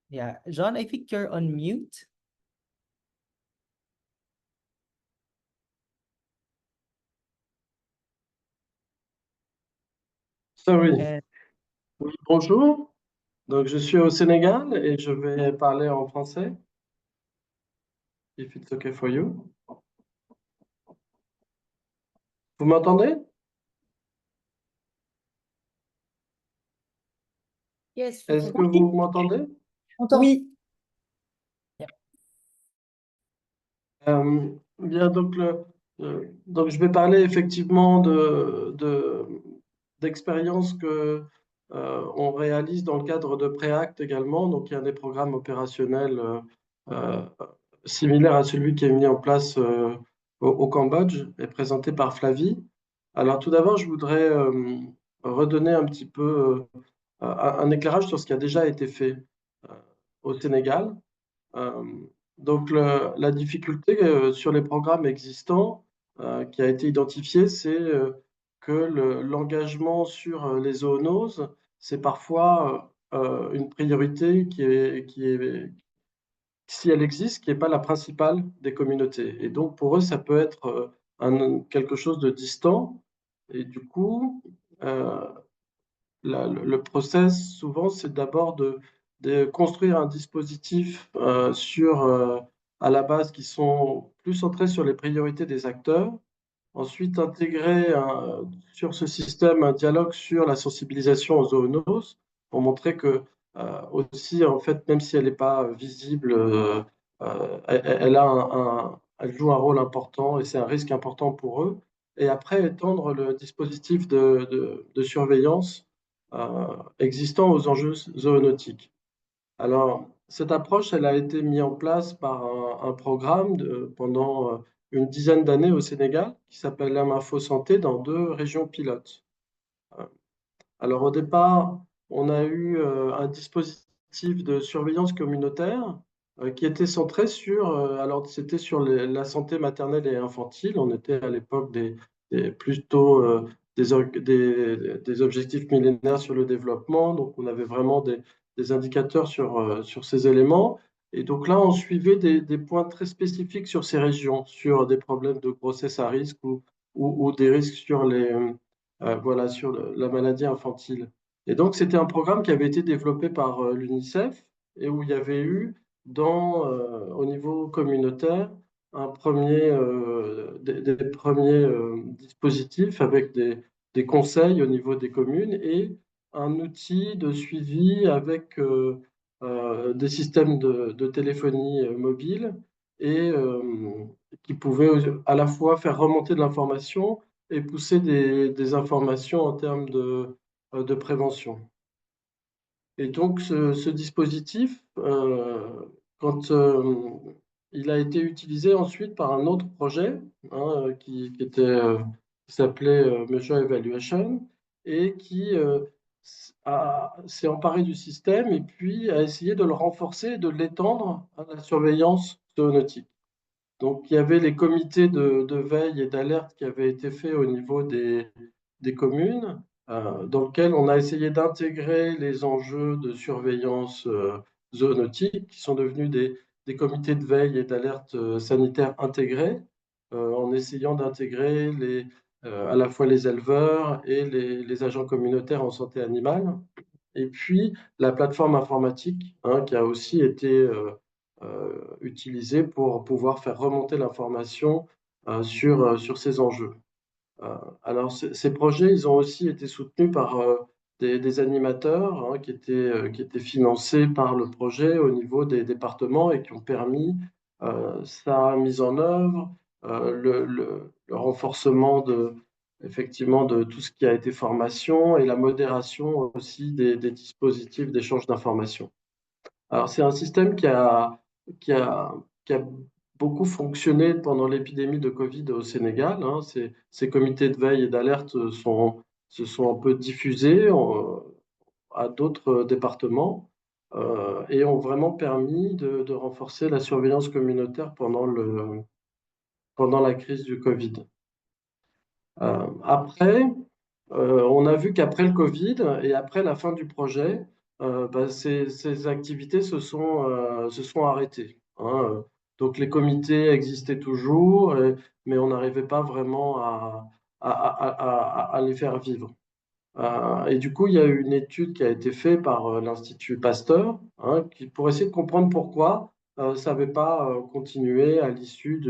Speaker 1: Yeah, Jean, I think you're on mute.
Speaker 8: Sorry.
Speaker 1: And
Speaker 8: Oui, bonjour. Donc, je suis au Sénégal et je vais parler en français. If it's okay for you. Vous m'entendez?
Speaker 3: Yes,
Speaker 8: Est-ce que vous m'entendez?
Speaker 3: oui.
Speaker 8: Bien, donc je vais parler effectivement d'expériences que on réalise dans le cadre de Préact également. Donc, il y a des programmes opérationnels similaires à celui qui est mis en place au Cambodge et présenté par Flavie. Alors, tout d'abord, je voudrais redonner un petit peu un éclairage sur ce qui a déjà été fait au Sénégal. Donc, la difficulté sur les programmes existants qui a été identifiée, c'est que l'engagement sur les zoonoses, c'est parfois une priorité qui est, si elle existe, qui n'est pas la principale des communautés. Et donc, pour eux, ça peut être quelque chose de distant. Et du coup, le process, souvent, c'est d'abord de construire un dispositif à la base qui sont plus centrés sur les priorités des acteurs. Ensuite, intégrer sur ce système un dialogue sur la sensibilisation aux zoonoses pour montrer que aussi, en fait, même si elle n'est pas visible, elle joue un rôle important et c'est un risque important pour eux. Et après, étendre le dispositif de surveillance existant aux enjeux zoonotiques. Alors, cette approche, elle a été mise en place par un programme pendant une dizaine d'années au Sénégal qui s'appelle l'Info Santé dans 2 régions pilotes. Alors au départ, on a eu un dispositif de surveillance communautaire qui était centré sur, alors c'était sur la santé maternelle et infantile. On était à l'époque plutôt des objectifs millénaires sur le développement. Donc on avait vraiment des indicateurs sur ces éléments. Et donc là, on suivait des points très spécifiques sur ces régions, sur des problèmes de grossesse à risque ou des risques sur voilà, sur la maladie infantile. Et donc, c'était un programme qui avait été développé par l'UNICEF et où il y avait eu, au niveau communautaire, des premiers dispositifs avec des conseils au niveau des communes et un outil de suivi avec des systèmes de téléphonie mobile et qui pouvaient à la fois faire remonter de l'information et pousser des informations en termes de prévention. Et donc, ce dispositif, quand il a été utilisé ensuite par un autre projet qui s'appelait Measure Evaluation et qui s'est emparé du système et puis a essayé de le renforcer et de l'étendre à la surveillance zoonotique. Donc, il y avait les comités de veille et d'alerte qui avaient été faits au niveau des communes, dans lesquels on a essayé d'intégrer les enjeux de surveillance zoonotique, qui sont devenus des comités de veille et d'alerte sanitaire intégrés, en essayant d'intégrer à la fois les éleveurs et les agents communautaires en santé animale. Et puis, la plateforme informatique, qui a aussi été utilisée pour pouvoir faire remonter l'information sur ces enjeux. Alors, ces projets, ils ont aussi été soutenus par des animateurs qui étaient financés par le projet au niveau des départements et qui ont permis sa mise en œuvre, le renforcement effectivement de tout ce qui a été formation et la modération aussi des dispositifs d'échange d'informations. Alors, c'est un système qui a, qui a beaucoup fonctionné pendant l'épidémie de Covid au Sénégal. Ces comités de veille et d'alerte se sont un peu diffusés à d'autres départements et ont vraiment permis de renforcer la surveillance communautaire pendant la crise du Covid. Après, on a vu qu'après le Covid et après la fin du projet, ces activités se sont arrêtées. Donc les comités existaient toujours, mais on n'arrivait pas vraiment à les faire vivre. Et du coup, il y a eu une étude qui a été faite par l'Institut Pasteur pour essayer de comprendre pourquoi ça n'avait pas continué à l'issue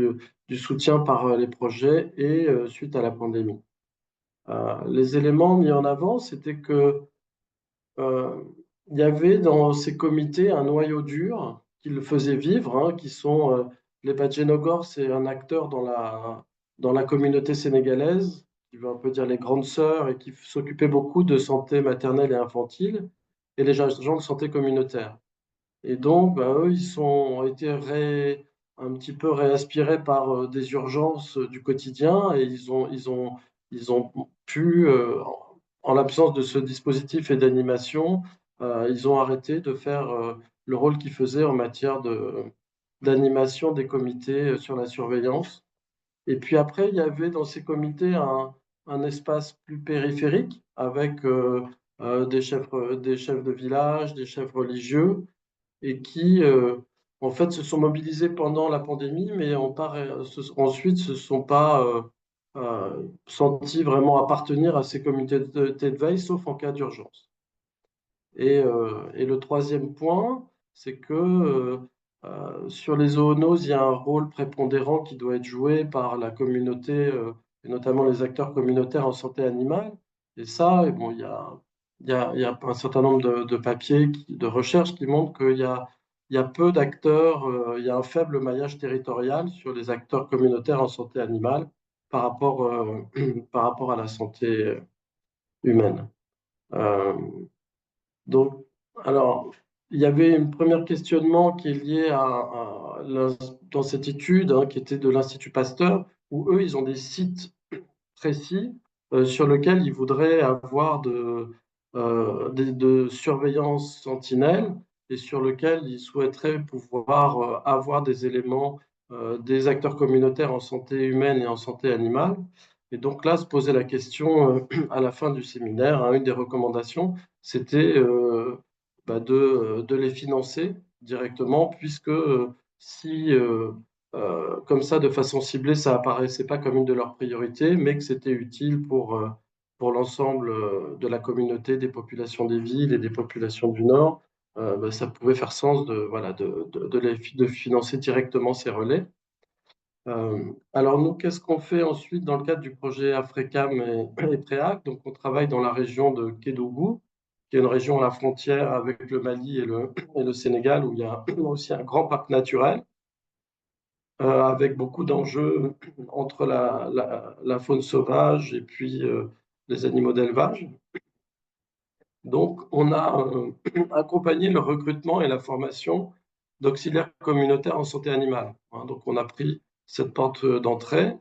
Speaker 8: du soutien par les projets et suite à la pandémie. Les éléments mis en avant, c'était que il y avait dans ces comités un noyau dur qui le faisait vivre, qui sont les Badjenogor, c'est un acteur dans la communauté sénégalaise, qui veut un peu dire les grandes sœurs et qui s'occupait beaucoup de santé maternelle et infantile, et les agents de santé communautaire. Et donc, eux, ont été un petit peu réaspirés par des urgences du quotidien et ils ont pu, en l'absence de ce dispositif et d'animation, ils ont arrêté de faire le rôle qu'ils faisaient en matière d'animation des comités sur la surveillance. Et puis après, il y avait dans ces comités un espace plus périphérique avec des chefs de village, des chefs religieux et qui, en fait, se sont mobilisés pendant la pandémie, mais ensuite se sont pas sentis vraiment appartenir à ces comités de veille, sauf en cas d'urgence. Et le troisième point, c'est que sur les zoonoses, il y a un rôle prépondérant qui doit être joué par la communauté, et notamment les acteurs communautaires en santé animale. Et ça, bon, il y a un certain nombre de papiers, de recherches qui montrent il y a peu d'acteurs, il y a un faible maillage territorial sur les acteurs communautaires en santé animale par rapport, par rapport à la santé humaine. Donc, alors, il y avait un premier questionnement qui est lié dans cette étude, hein, qui était de l'Institut Pasteur, où eux, ils ont des sites précis sur lesquels ils voudraient avoir de surveillance sentinelle et sur lequel ils souhaiteraient pouvoir avoir des éléments des acteurs communautaires en santé humaine et en santé animale. Et donc là, se posait la question à la fin du séminaire, hein, une des recommandations, c'était de les financer directement, puisque si comme ça, de façon ciblée, ça apparaissait pas comme une de leurs priorités, mais que c'était utile pour l'ensemble de la communauté, des populations des villes et des populations du Nord, ça pouvait faire sens voilà, de financer directement ces relais. Alors nous, qu'est-ce qu'on fait ensuite dans le cadre du projet Africam et PREAC? Donc on travaille dans la région de Kédougou, qui est une région à la frontière avec le Mali et le Sénégal, où il y a aussi un grand parc naturel, avec beaucoup d'enjeux entre la faune sauvage et puis les animaux d'élevage. Donc on a accompagné le recrutement et la formation d'auxiliaires communautaires en santé animale, hein. Donc on a pris cette porte d'entrée.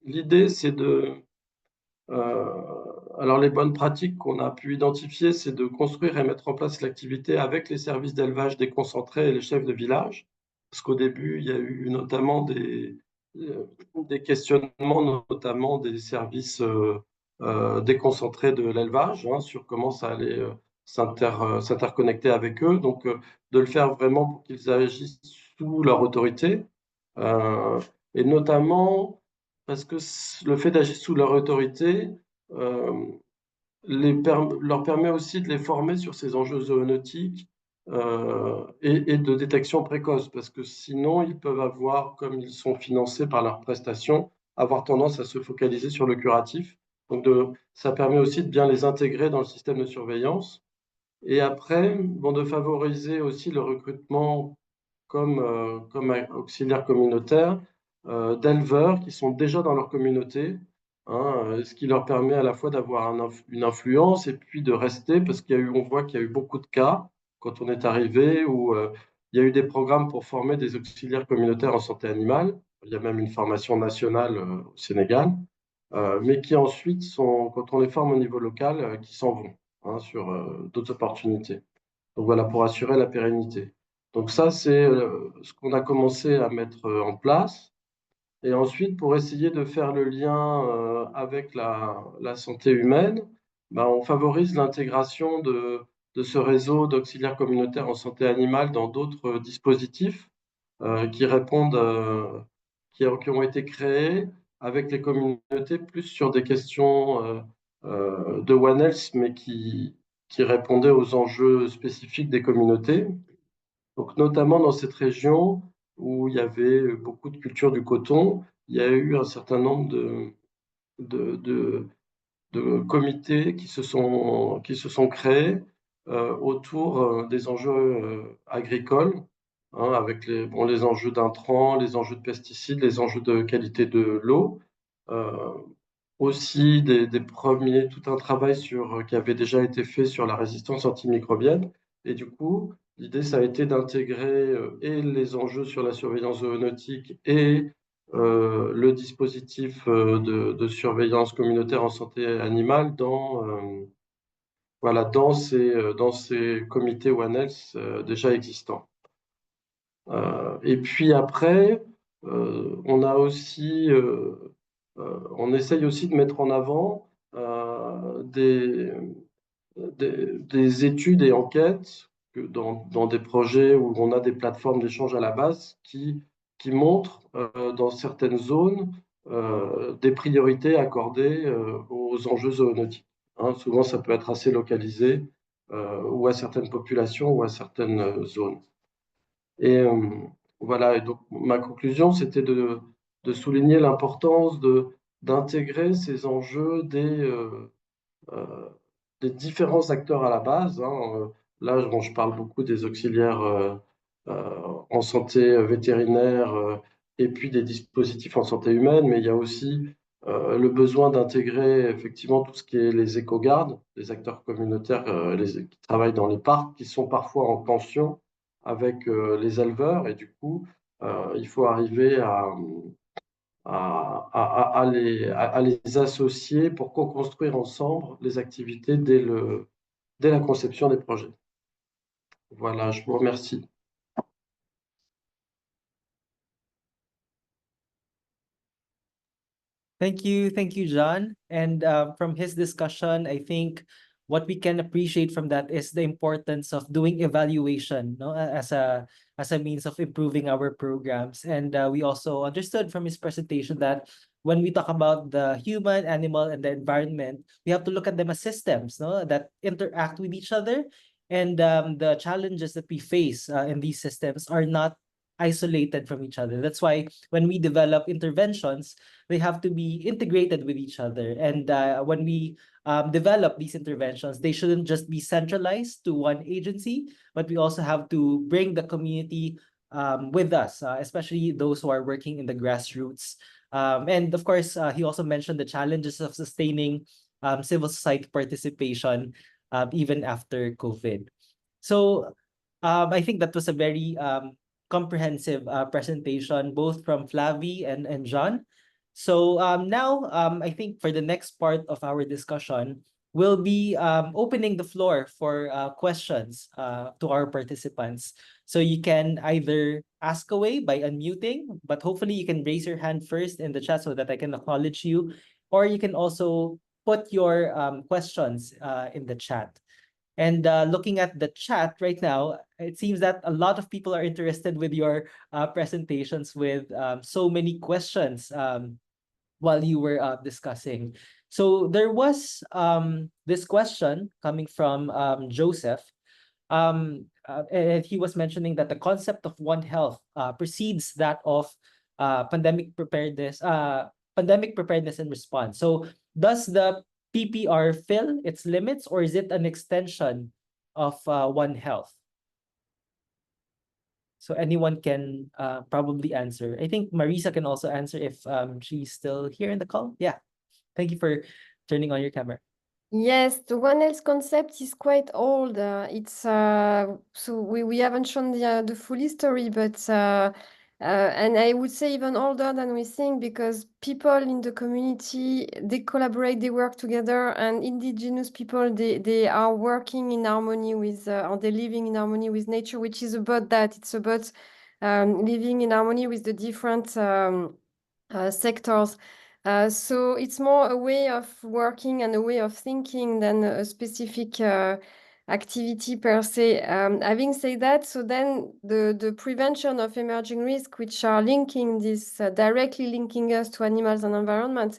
Speaker 8: L'idée, c'est alors les bonnes pratiques qu'on a pu identifier, c'est de construire et mettre en place l'activité avec les services d'élevage déconcentrés et les chefs de village. Parce qu'au début, il y a eu notamment des questionnements, notamment des services déconcentrés de l'élevage, hein, sur comment ça allait s'interconnecter avec eux. Donc, de le faire vraiment pour qu'ils agissent sous leur autorité. Et notamment parce que le fait d'agir sous leur autorité euh, leur permet aussi de les former sur ces enjeux zoonotiques et de détection précoce, parce que sinon, ils peuvent avoir, comme ils sont financés par leurs prestations, avoir tendance à se focaliser sur le curatif. Donc, ça permet aussi de bien les intégrer dans le système de surveillance. Et après, bon, de favoriser aussi le recrutement comme auxiliaires communautaires d'éleveurs qui sont déjà dans leur communauté, hein, ce qui leur permet à la fois d'avoir une influence et puis de rester, parce on voit qu'il y a eu beaucoup de cas quand on est arrivé où il y a eu des programmes pour former des auxiliaires communautaires en santé animale. Il y a même une formation nationale au Sénégal, mais qui ensuite sont, quand on les forme au niveau local, qui s'en vont, hein, sur d'autres opportunités. Donc voilà, pour assurer la pérennité. Donc ça, c'est ce qu'on a commencé à mettre en place. Et ensuite, pour essayer de faire le lien avec la santé humaine, ben, on favorise l'intégration de ce réseau d'auxiliaires communautaires en santé animale dans d'autres dispositifs qui répondent, qui ont été créés avec les communautés plus sur des questions de One Health, mais qui répondaient aux enjeux spécifiques des communautés. Donc, notamment dans cette région où il y avait beaucoup de culture du coton, il y a eu un certain nombre de, de, de comités qui se sont créés autour des enjeux agricoles, hein, avec les enjeux d'intrants, les enjeux de pesticides, les enjeux de qualité de l'eau. Aussi des premiers, tout un travail qui avait déjà été fait sur la résistance antimicrobienne. Et du coup, l'idée, ça a été d'intégrer et les enjeux sur la surveillance zoonotique et le dispositif de surveillance communautaire en santé animale voilà, dans ces comités One Health déjà existants. Et puis après, on a aussi on essaye aussi de mettre en avant des études et enquêtes dans des projets où on a des plateformes d'échange à la base qui montrent dans certaines zones des priorités accordées aux enjeux zoonotiques, hein. Souvent, ça peut être assez localisé ou à certaines populations ou à certaines zones. Et voilà, et donc ma conclusion, c'était de souligner l'importance d'intégrer ces enjeux des différents acteurs à la base, hein. Là, bon, je parle beaucoup des auxiliaires en santé vétérinaire et puis des dispositifs en santé humaine, mais il y a aussi le besoin d'intégrer effectivement tout ce qui est les éco-gardes, les acteurs communautaires qui travaillent dans les parcs, qui sont parfois en tension avec les éleveurs, et du coup, il faut arriver à les associer pour co-construire ensemble les activités dès la conception des projets. Voilà, je vous remercie.
Speaker 1: Thank you, John. And from his discussion, I think what we can appreciate from that is the importance of doing evaluation, no, as a means of improving our programs. And we also understood from his presentation that when we talk about the human, animal, and the environment, we have to look at them as systems, no, that interact with each other. And the challenges that we face in these systems are not isolated from each other. That's why when we develop interventions, they have to be integrated with each other. And when we develop these interventions, they shouldn't just be centralized to one agency, but we also have to bring the community with us, especially those who are working in the grassroots. And of course, he also mentioned the challenges of sustaining civil society participation even after COVID. So I think that was a very comprehensive presentation, both from Flavie and John. So now, I think for the next part of our discussion, we'll be opening the floor for questions to our participants. So you can either ask away by unmuting, but hopefully you can raise your hand first in the chat so that I can acknowledge you, or you can also put your questions in the chat. And looking at the chat right now, it seems that a lot of people are interested with your presentations with so many questions while you were discussing. So there was this question coming from Joseph. And he was mentioning that the concept of One Health precedes that of pandemic preparedness and response. So does the PPR fill its limits, or is it an extension of One Health? So anyone can probably answer. I think Marisa can also answer if she's still here in the call. Yeah. Thank you for turning on your camera.
Speaker 3: Yes, the One Health concept is quite old. It's so we haven't shown the full history, but and I would say even older than we think, because people in the community, they collaborate, they work together, and indigenous people, they are working in harmony with or they're living in harmony with nature, which is about that. It's about living in harmony with the different sectors. So it's more a way of working and a way of thinking than a specific activity per se. Having said that, so then the prevention of emerging risks, which are linking this, directly linking us to animals and environment,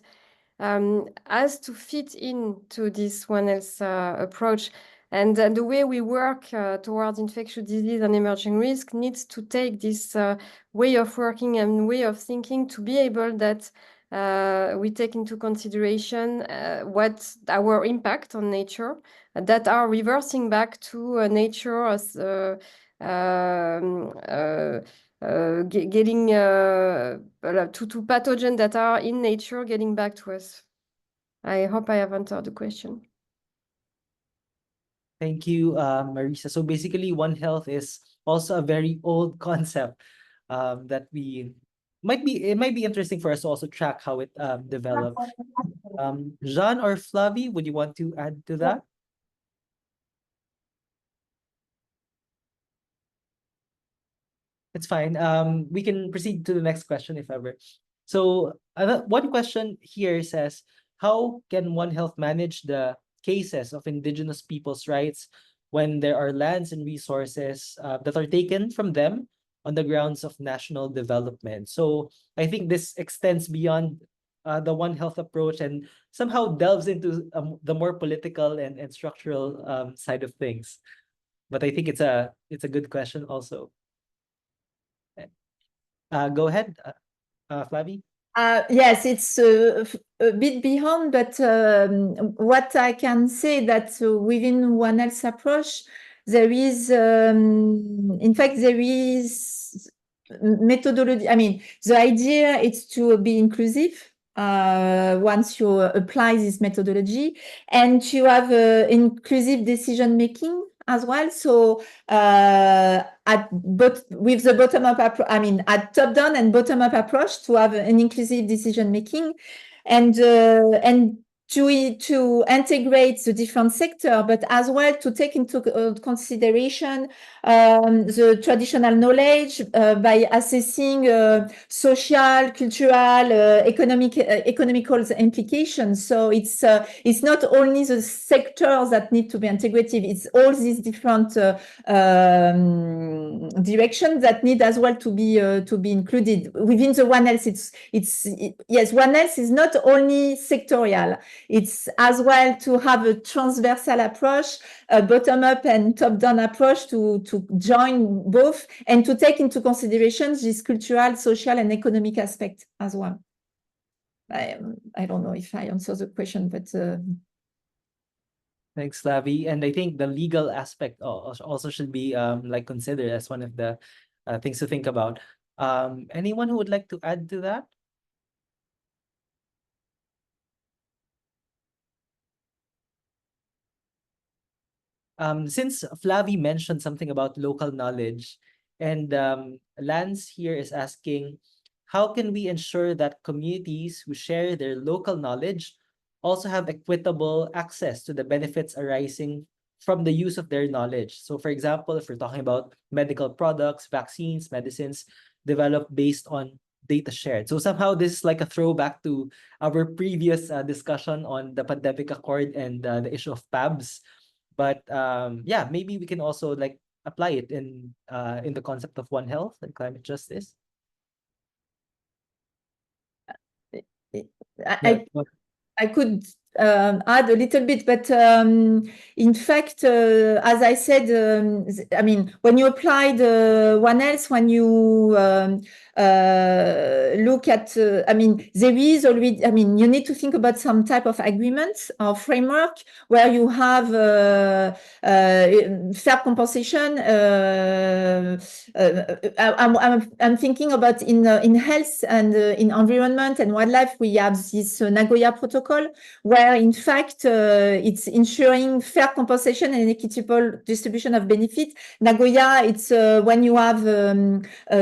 Speaker 3: has to fit into this One Health approach. And the way we work towards infectious disease and emerging risk needs to take this way of working and way of thinking to be able that we take into consideration what our impact on nature that are reversing back to nature as getting to pathogens that are in nature getting back to us. I hope I have answered the question.
Speaker 1: Thank you, Marisa. So basically, One Health is also a very old concept that it might be interesting for us to also track how it developed. Jean or Flavie, would you want to add to that? It's fine. We can proceed to the next question if ever. So one question here says, how can One Health manage the cases of indigenous people's rights when there are lands and resources that are taken from them on the grounds of national development? So I think this extends beyond the One Health approach and somehow delves into the more political and structural side of things. But I think it's a good question also. Go ahead, Flavie.
Speaker 7: Yes, it's a bit beyond, but what I can say that within One Health approach, there is, in fact, there is methodology. I mean, the idea is to be inclusive once you apply this methodology, and to have inclusive decision making as well. So with the bottom up approach, I mean, at top down and bottom up approach to have an inclusive decision making, and to integrate the different sector, but as well to take into consideration the traditional knowledge by assessing social, cultural, economical implications. So it's not only the sectors that need to be integrated; it's all these different directions that need as well to be included within the One Health. Yes, One Health is not only sectorial. It's as well to have a transversal approach, a bottom-up and top-down approach to join both and to take into consideration this cultural, social, and economic aspect as well. I don't know if I answer the question, but
Speaker 1: Thanks, Flavie. And I think the legal aspect also should be like considered as one of the things to think about. Anyone who would like to add to that? Since Flavie mentioned something about local knowledge, and Lance here is asking, how can we ensure that communities who share their local knowledge also have equitable access to the benefits arising from the use of their knowledge? So for example, if we're talking about medical products, vaccines, medicines developed based on data shared. So somehow this is like a throwback to our previous discussion on the pandemic accord and the issue of PABs. But yeah, maybe we can also like apply it in the concept of One Health and climate justice.
Speaker 7: I could add a little bit, but in fact, as I said, I mean, when you apply the One Health, when you look at, I mean, there is already, I mean, you need to think about some type of agreement or framework where you have fair compensation. I'm thinking about in health and in environment and wildlife, we have this Nagoya Protocol, where in fact it's ensuring fair compensation and equitable distribution of benefit. Nagoya, it's when you have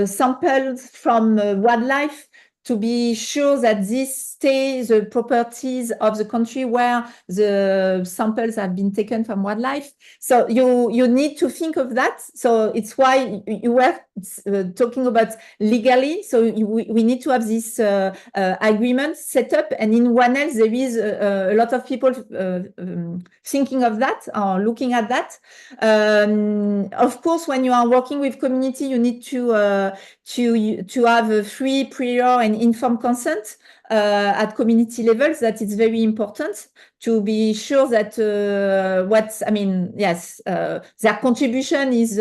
Speaker 7: samples from wildlife to be sure that this stays the properties of the country where the samples have been taken from wildlife. So you need to think of that. So it's why you were talking about legally. So we need to have this agreement set up. And in One Health, there is a lot of people thinking of that or looking at that. Of course, when you are working with community, you need to have a free, prior, and informed consent at community levels. That is very important to be sure that their contribution is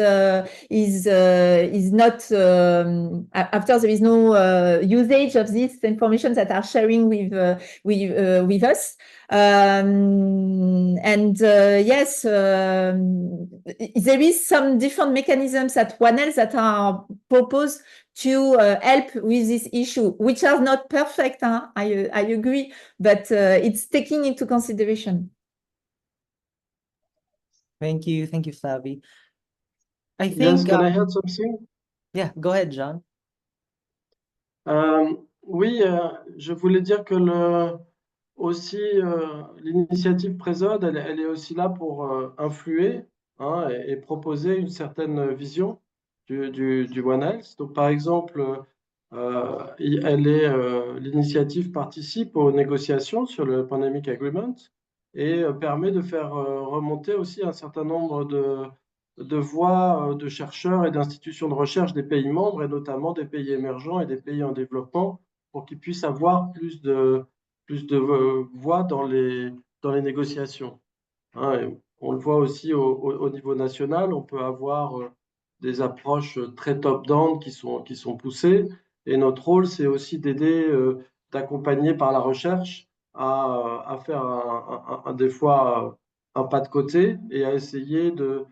Speaker 7: not after there is no usage of this information that are sharing with us. Yes, there is some different mechanisms at One Health that are proposed to help with this issue, which are not perfect, I agree, but it's taking into consideration.
Speaker 1: Thank you, Flavie. I think.
Speaker 8: Yes, can I add something?
Speaker 1: Yeah, go ahead, Jean.
Speaker 8: Oui, je voulais dire que aussi l'initiative Présode, elle est aussi là pour influer et proposer une certaine vision du One Health. Donc, par exemple, l'initiative participe aux négociations sur le Pandemic Agreement et permet de faire remonter aussi un certain nombre de voix de chercheurs et d'institutions de recherche des pays membres, et notamment des pays émergents et des pays en développement, pour qu'ils puissent avoir plus de voix dans les négociations. On le voit aussi au niveau national, on peut avoir des approches très top-down qui sont poussées, et notre rôle, c'est aussi d'aider, d'accompagner par la recherche à faire des fois un pas de côté et à essayer de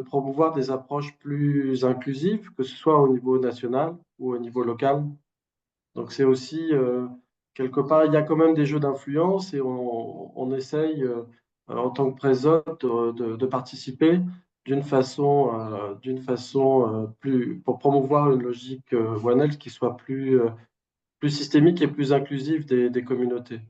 Speaker 8: promouvoir des approches plus inclusives, que ce soit au niveau national ou au niveau local. Donc c'est aussi quelque part, il y a quand même des jeux d'influence et on essaye, en tant que présote, de participer d'une façon plus, pour promouvoir une logique One Health qui soit plus systémique et plus inclusive des communautés.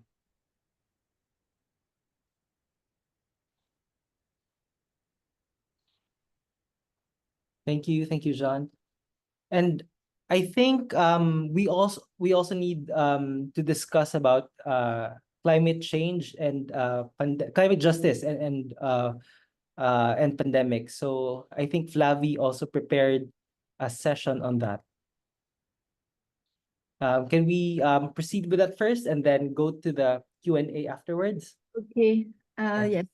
Speaker 1: Thank you, Jean. And I think we also need to discuss about climate change and climate justice and pandemic. So I think Flavie also prepared a session on that. Can we proceed with that first and then go to the Q&A afterwards?
Speaker 7: Okay. Yes,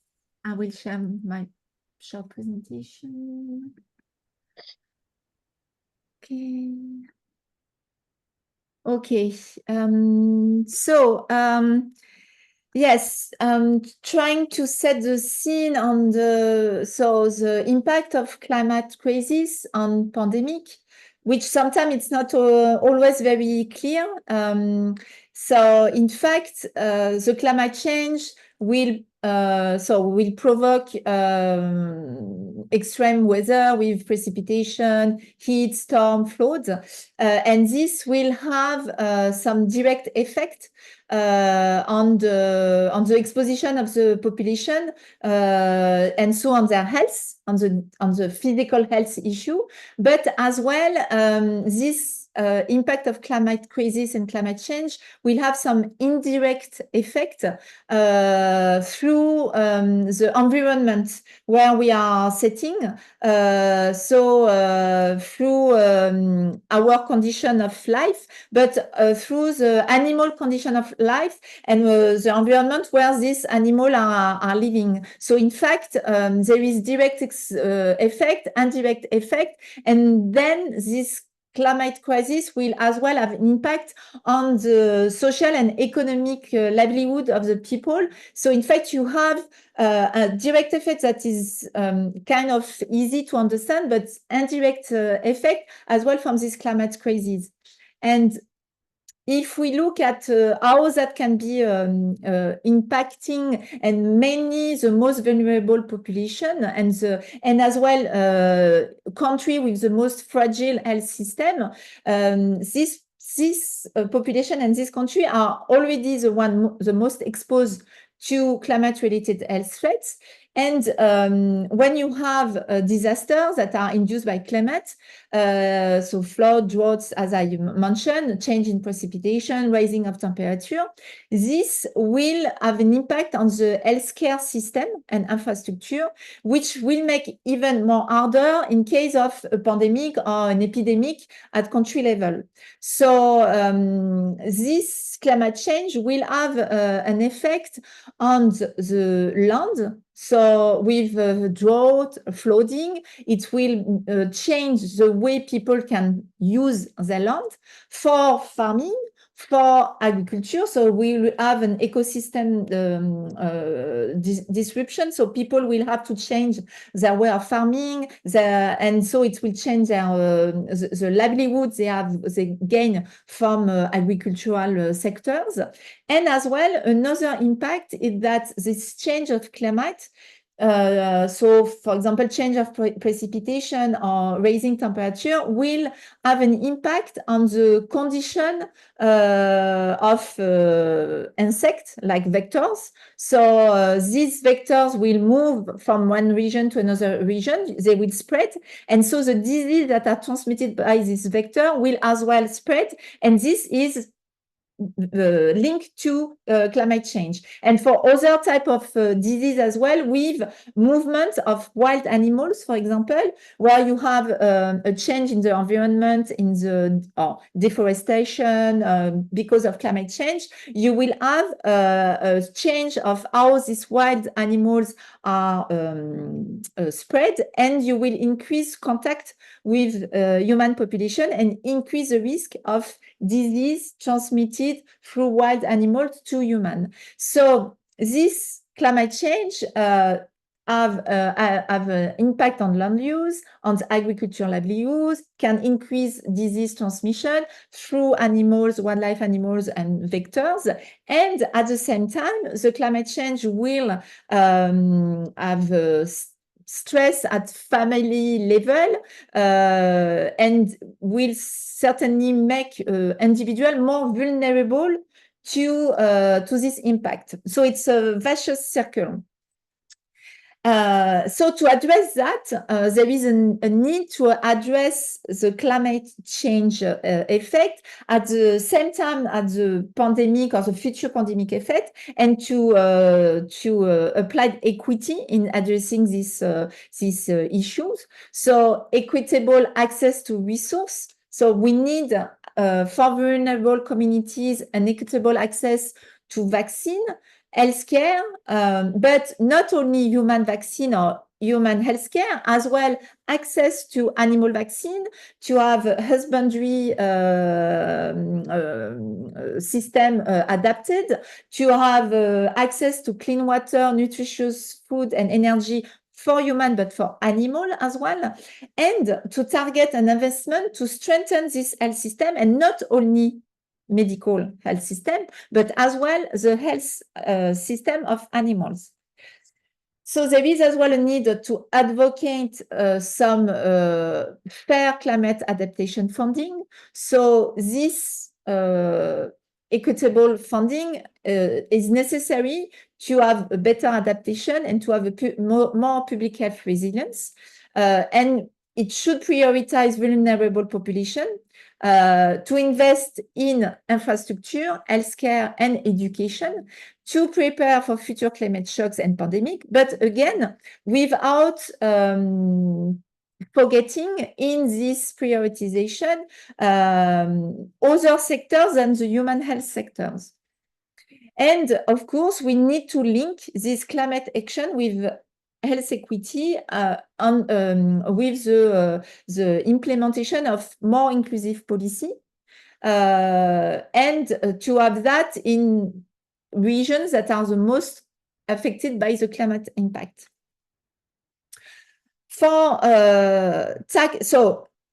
Speaker 7: I will share my short presentation. Okay. Okay. Yes, trying to set the scene on the impact of climate crisis on pandemic, which sometimes it's not always very clear. So in fact, the climate change will provoke extreme weather with precipitation, heat, storm, floods, and this will have some direct effect on the exposition of the population, and so on their health, on the physical health issue, but as well this impact of climate crisis and climate change will have some indirect effect through the environment where we are setting. Through our condition of life, but through the animal condition of life and the environment where these animals are living. So in fact, there is direct effect, indirect effect, and then this climate crisis will as well have an impact on the social and economic livelihood of the people. So in fact, you have a direct effect that is kind of easy to understand, but indirect effect as well from this climate crisis. And if we look at how that can be impacting, and mainly the most vulnerable population, and as well country with the most fragile health system, this population and this country are already the most exposed to climate-related health threats. And when you have disasters that are induced by climate, so flood, droughts, as I mentioned, change in precipitation, rising of temperature, this will have an impact on the healthcare system and infrastructure, which will make even more harder in case of a pandemic or an epidemic at country level. So this climate change will have an effect on the land. So with drought, flooding, it will change the way people can use the land for farming, for agriculture. So we will have an ecosystem disruption. So people will have to change their way of farming, and so it will change their the livelihood they gain from agricultural sectors. And as well, another impact is that this change of climate, so for example, change of precipitation or rising temperature will have an impact on the condition of insects like vectors. So these vectors will move from one region to another region, they will spread. And so the disease that are transmitted by this vector will as well spread. And this is linked to climate change. And for other type of disease as well, with movement of wild animals, for example, where you have a change in the environment, in the deforestation because of climate change, you will have a change of how these wild animals are spread, and you will increase contact with human population and increase the risk of disease transmitted through wild animals to human. So this climate change have an impact on land use, on agricultural livelihoods, can increase disease transmission through animals, wildlife animals, and vectors. And at the same time, the climate change will have stress at family level and will certainly make individuals more vulnerable to this impact. So it's a vicious circle. So to address that, there is a need to address the climate change effect at the same time as the pandemic or the future pandemic effect, and to apply equity in addressing these issues. So equitable access to resource. So we need for vulnerable communities an equitable access to vaccine, healthcare, but not only human vaccine or human healthcare, as well access to animal vaccine, to have a husbandry system adapted, to have access to clean water, nutritious food and energy for human, but for animal as well, and to target an investment to strengthen this health system, and not only medical health system, but as well the health system of animals. So there is as well a need to advocate some fair climate adaptation funding. So this equitable funding is necessary to have a better adaptation and to have a more public health resilience. And it should prioritize vulnerable population, to invest in infrastructure, healthcare, and education to prepare for future climate shocks and pandemic, but again, without forgetting in this prioritization other sectors than the human health sectors. And of course, we need to link this climate action with health equity with the implementation of more inclusive policy, and to have that in regions that are the most affected by the climate impact. So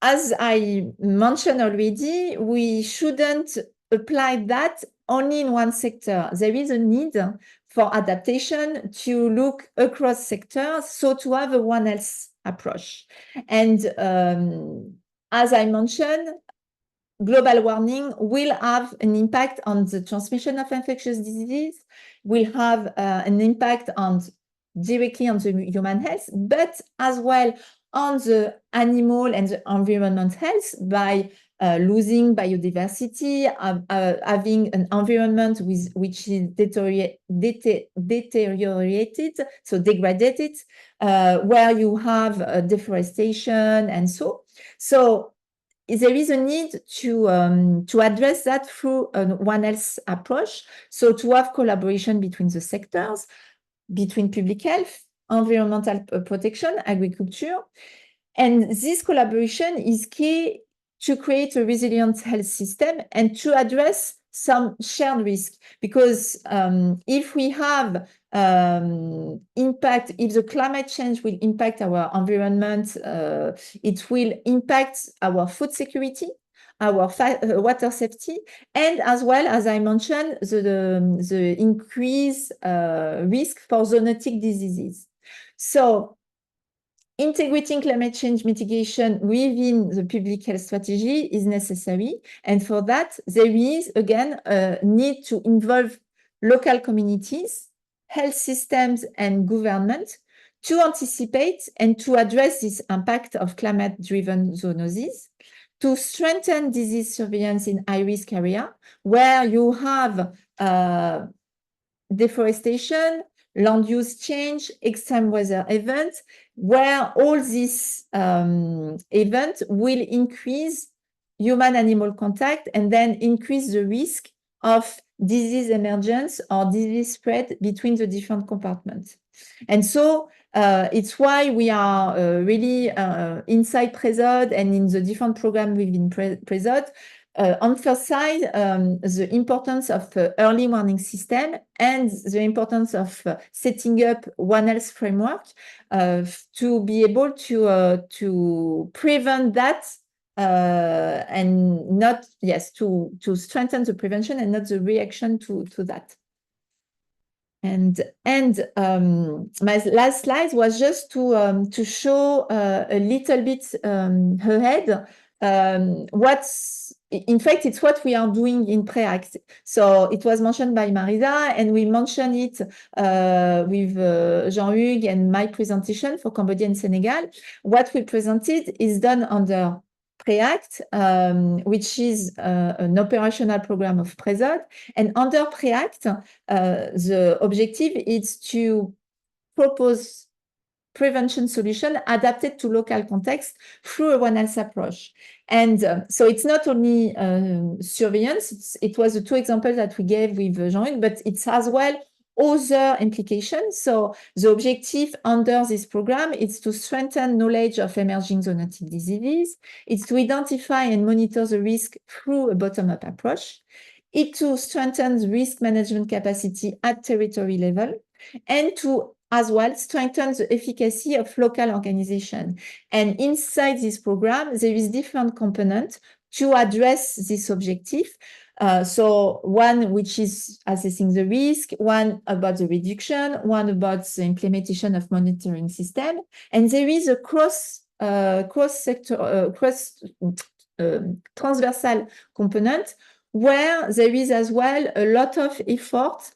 Speaker 7: as I mentioned already, we shouldn't apply that only in one sector. There is a need for adaptation to look across sectors, so to have a One Health approach. And as I mentioned, global warming will have an impact on the transmission of infectious disease, will have an impact directly on the human health, but as well on the animal and the environment health by losing biodiversity, having an environment which is deteriorated, so degraded, where you have deforestation and so. So there is a need to address that through a One Health approach. So to have collaboration between the sectors, between public health, environmental protection, agriculture. And this collaboration is key to create a resilient health system and to address some shared risk. Because if we have impact, if the climate change will impact our environment, it will impact our food security, our water safety, and as well, as I mentioned, the increased risk for zoonotic diseases. So integrating climate change mitigation within the public health strategy is necessary. And for that, there is, again, a need to involve local communities, health systems, and government to anticipate and to address this impact of climate-driven zoonoses, to strengthen disease surveillance in high-risk areas where you have deforestation, land use change, extreme weather events, where all these events will increase human-animal contact and then increase the risk of disease emergence or disease spread between the different compartments. And so it's why we are really inside PRESOD and in the different programs within PRESOD, on first side, the importance of early warning system and the importance of setting up One Health framework to be able to prevent that and not, yes, to strengthen the prevention and not the reaction to that. And my last slide was just to show a little bit ahead what's, in fact, it's what we are doing in PREACT. So it was mentioned by Marisa, and we mentioned it with Jean-Hugues and my presentation for Cambodia and Senegal. What we presented is done under PREACT, which is an operational program of PRESOD. And under PREACT, the objective is to propose prevention solution adapted to local context through a One Health approach. And so it's not only surveillance, it was the two examples that we gave with Jean-Hugues, but it's as well other implications. So the objective under this program is to strengthen knowledge of emerging zoonotic diseases. It's to identify and monitor the risk through a bottom-up approach. It to strengthen the risk management capacity at territory level, and to as well strengthen the efficacy of local organization. And inside this program, there is different components to address this objective. So one which is assessing the risk, one about the reduction, one about the implementation of monitoring system, and there is a transversal component where there is as well a lot of effort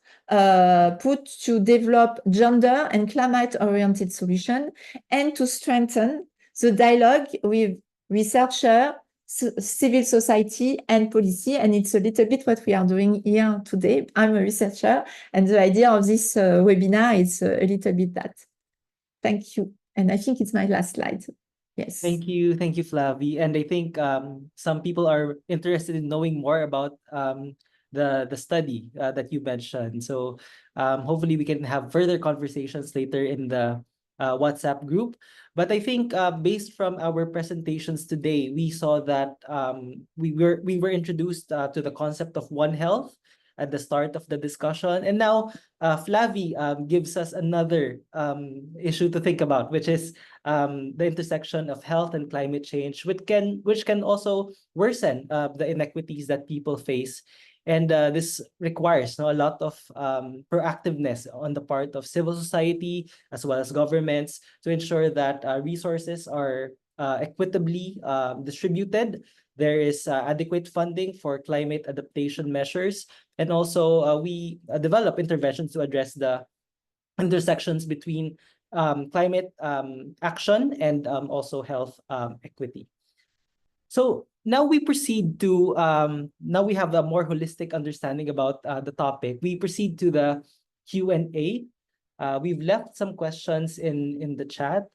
Speaker 7: put to develop gender and climate-oriented solution and to strengthen the dialogue with researchers, civil society and policy, and it's a little bit what we are doing here today. I'm a researcher, and the idea of this webinar is a little bit that. Thank you. And I think it's my last slide. Yes.
Speaker 1: Thank you, Flavie. And I think some people are interested in knowing more about the study that you mentioned. So hopefully we can have further conversations later in the WhatsApp group. But I think based from our presentations today, we saw that we were introduced to the concept of One Health at the start of the discussion. And now Flavie gives us another issue to think about, which is the intersection of health and climate change, which can also worsen the inequities that people face. And this requires a lot of proactiveness on the part of civil society as well as governments to ensure that resources are equitably distributed. There is adequate funding for climate adaptation measures. And also we develop interventions to address the intersections between climate action and also health equity. So now we proceed to, now we have a more holistic understanding about the topic. We proceed to the Q&A. We've left some questions in the chat.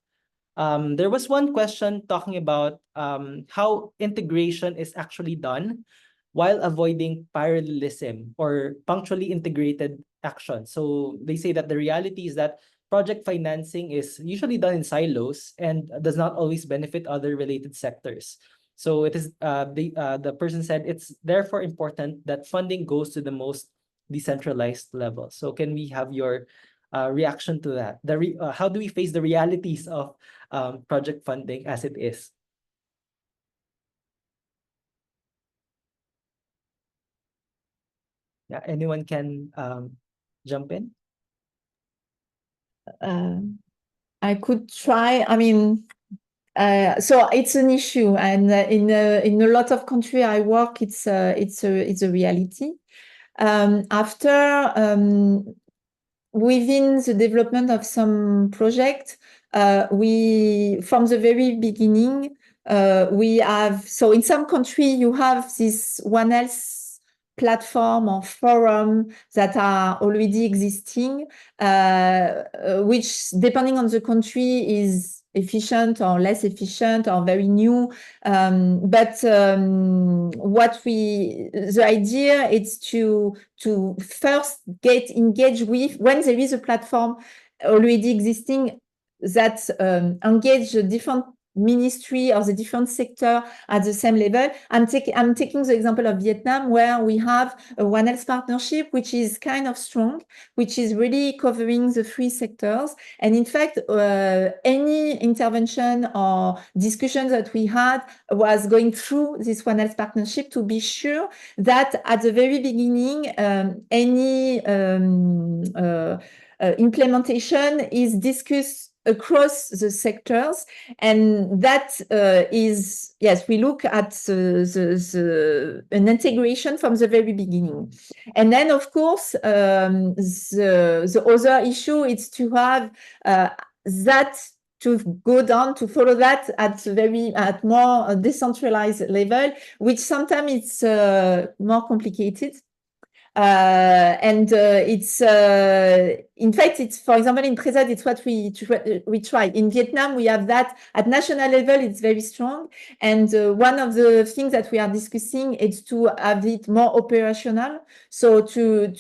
Speaker 1: There was one question talking about how integration is actually done while avoiding parallelism or punctually integrated action. So they say that the reality is that project financing is usually done in silos and does not always benefit other related sectors. So it is the person said it's therefore important that funding goes to the most decentralized level. So can we have your reaction to that? How do we face the realities of project funding as it is? Yeah, anyone can jump in?
Speaker 7: I could try. I mean, so it's an issue, and in a lot of countries I work, it's a reality. Within the development of some project, we from the very beginning we have, so in some country you have this One Health platform or forum that are already existing, which depending on the country is efficient or less efficient or very new. But the idea is to first get engaged with, when there is a platform already existing that engage different ministry or the different sector at the same level. I'm taking the example of Vietnam, where we have a One Health partnership, which is kind of strong, which is really covering the three sectors. And in fact, any intervention or discussion that we had was going through this One Health partnership to be sure that at the very beginning, any implementation is discussed across the sectors, and that is, yes, we look at an integration from the very beginning. And then, of course, the other issue is to have that, to go down, to follow that at more decentralized level, which sometimes it's more complicated. It's in fact, it's, for example, in PRESAD, it's what we try. In Vietnam, we have that at national level, it's very strong. And one of the things that we are discussing is to have it more operational. So to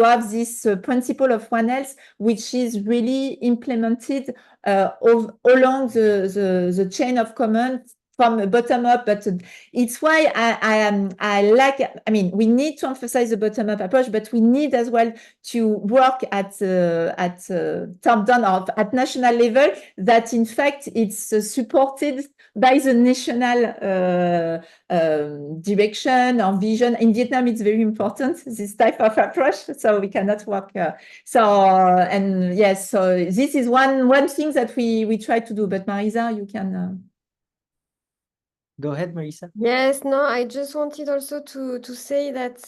Speaker 7: have this principle of One Health, which is really implemented along the chain of command, from bottom up, but it's why I like, I mean, we need to emphasize the bottom up approach, but we need as well to work at top down or at national level, that in fact it's supported by the national direction or vision. In Vietnam, it's very important, this type of approach, so we cannot work. And yes, so this is one thing that we try to do, but Marisa, you can...
Speaker 1: Go ahead, Marisa.
Speaker 3: Yes, no, I just wanted also to say that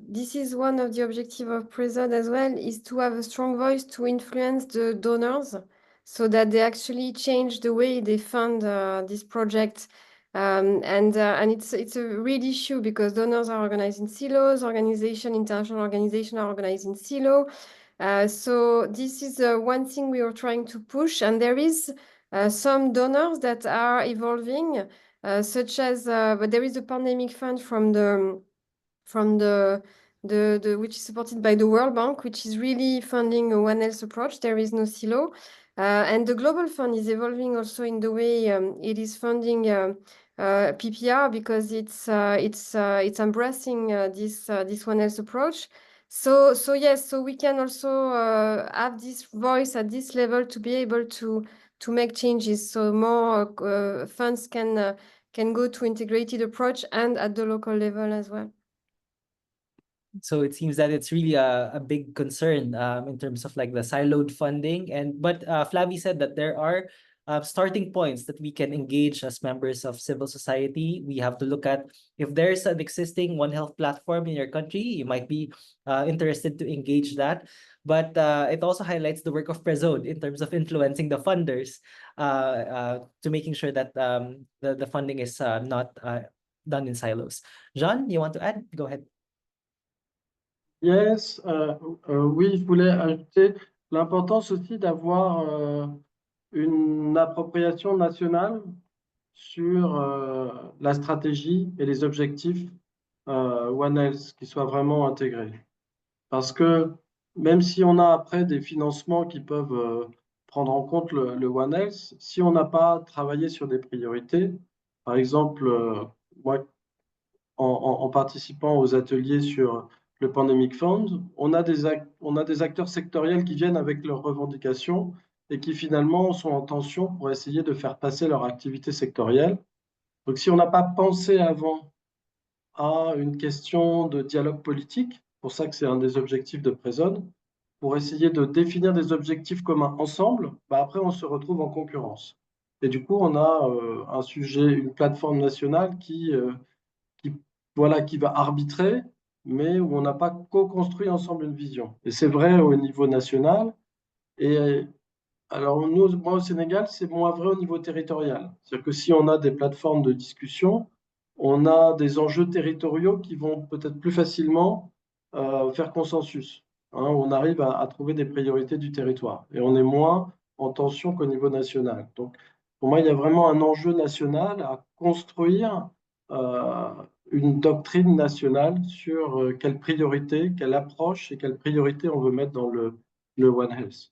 Speaker 3: this is one of the objectives of PRESAD as well, is to have a strong voice to influence the donors so that they actually change the way they fund this project. And it's a real issue because donors are organized in silos, international organizations are organized in silo. So this is one thing we are trying to push, and there is some donors that are evolving. Such as, but there is a pandemic fund from the which is supported by the World Bank, which is really funding a One Health approach. There is no silo, and the Global Fund is evolving also in the way it is funding PPR, because it's embracing this One Health approach. So yes, so we can also have this voice at this level to be able to make changes. So more funds can go to integrated approach and at the local level as well.
Speaker 1: So it seems that it's really a big concern in terms of like the siloed funding. But Flavie said that there are starting points that we can engage as members of civil society. We have to look at if there's an existing One Health platform in your country, you might be interested to engage that. But it also highlights the work of PRESOD in terms of influencing the funders to making sure that the funding is not done in silos. Jean, you want to add? Go ahead.
Speaker 8: Yes, oui, je voulais ajouter l'importance aussi d'avoir une appropriation nationale sur la stratégie et les objectifs One Health qui soient vraiment intégrés. Parce que même si on a après des financements qui peuvent prendre en compte le One Health, si on n'a pas travaillé sur des priorités, par exemple, moi, en participant aux ateliers sur le Pandemic Fund, on a des acteurs sectoriels qui viennent avec leurs revendications et qui finalement sont en tension pour essayer de faire passer leur activité sectorielle. Donc si on n'a pas pensé avant à une question de dialogue politique, pour ça que c'est un des objectifs de PRESOD, pour essayer de définir des objectifs communs ensemble, bah après on se retrouve en concurrence. Et du coup, on a un sujet, une plateforme nationale qui va arbitrer, mais où on n'a pas co-construit ensemble une vision. Et c'est vrai au niveau national. Et alors, moi, au Sénégal, c'est moins vrai au niveau territorial. C'est-à-dire que si on a des plateformes de discussion, on a des enjeux territoriaux qui vont peut-être plus facilement faire consensus. Hein, on arrive à trouver des priorités du territoire. Et on est moins en tension qu'au niveau national. Donc, pour moi, il y a vraiment un enjeu national à construire une doctrine nationale sur quelle priorité, quelle approche et quelle priorité on veut mettre dans le One Health.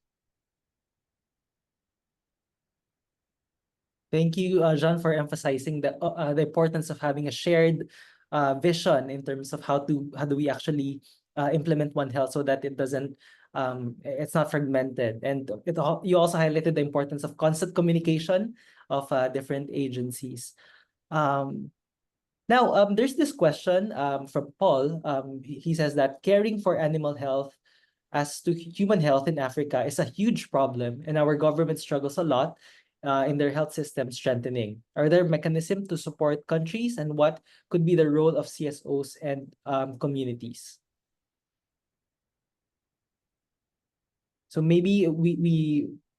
Speaker 1: Thank you, Jean, for emphasizing the importance of having a shared vision in terms of how do we actually implement One Health so that it doesn't it's not fragmented. And you also highlighted the importance of constant communication of different agencies. Now, there's this question from Paul. He says that caring for animal health as to human health in Africa is a huge problem, and our government struggles a lot in their health system strengthening. Are there mechanisms to support countries, and what could be the role of CSOs and communities? So maybe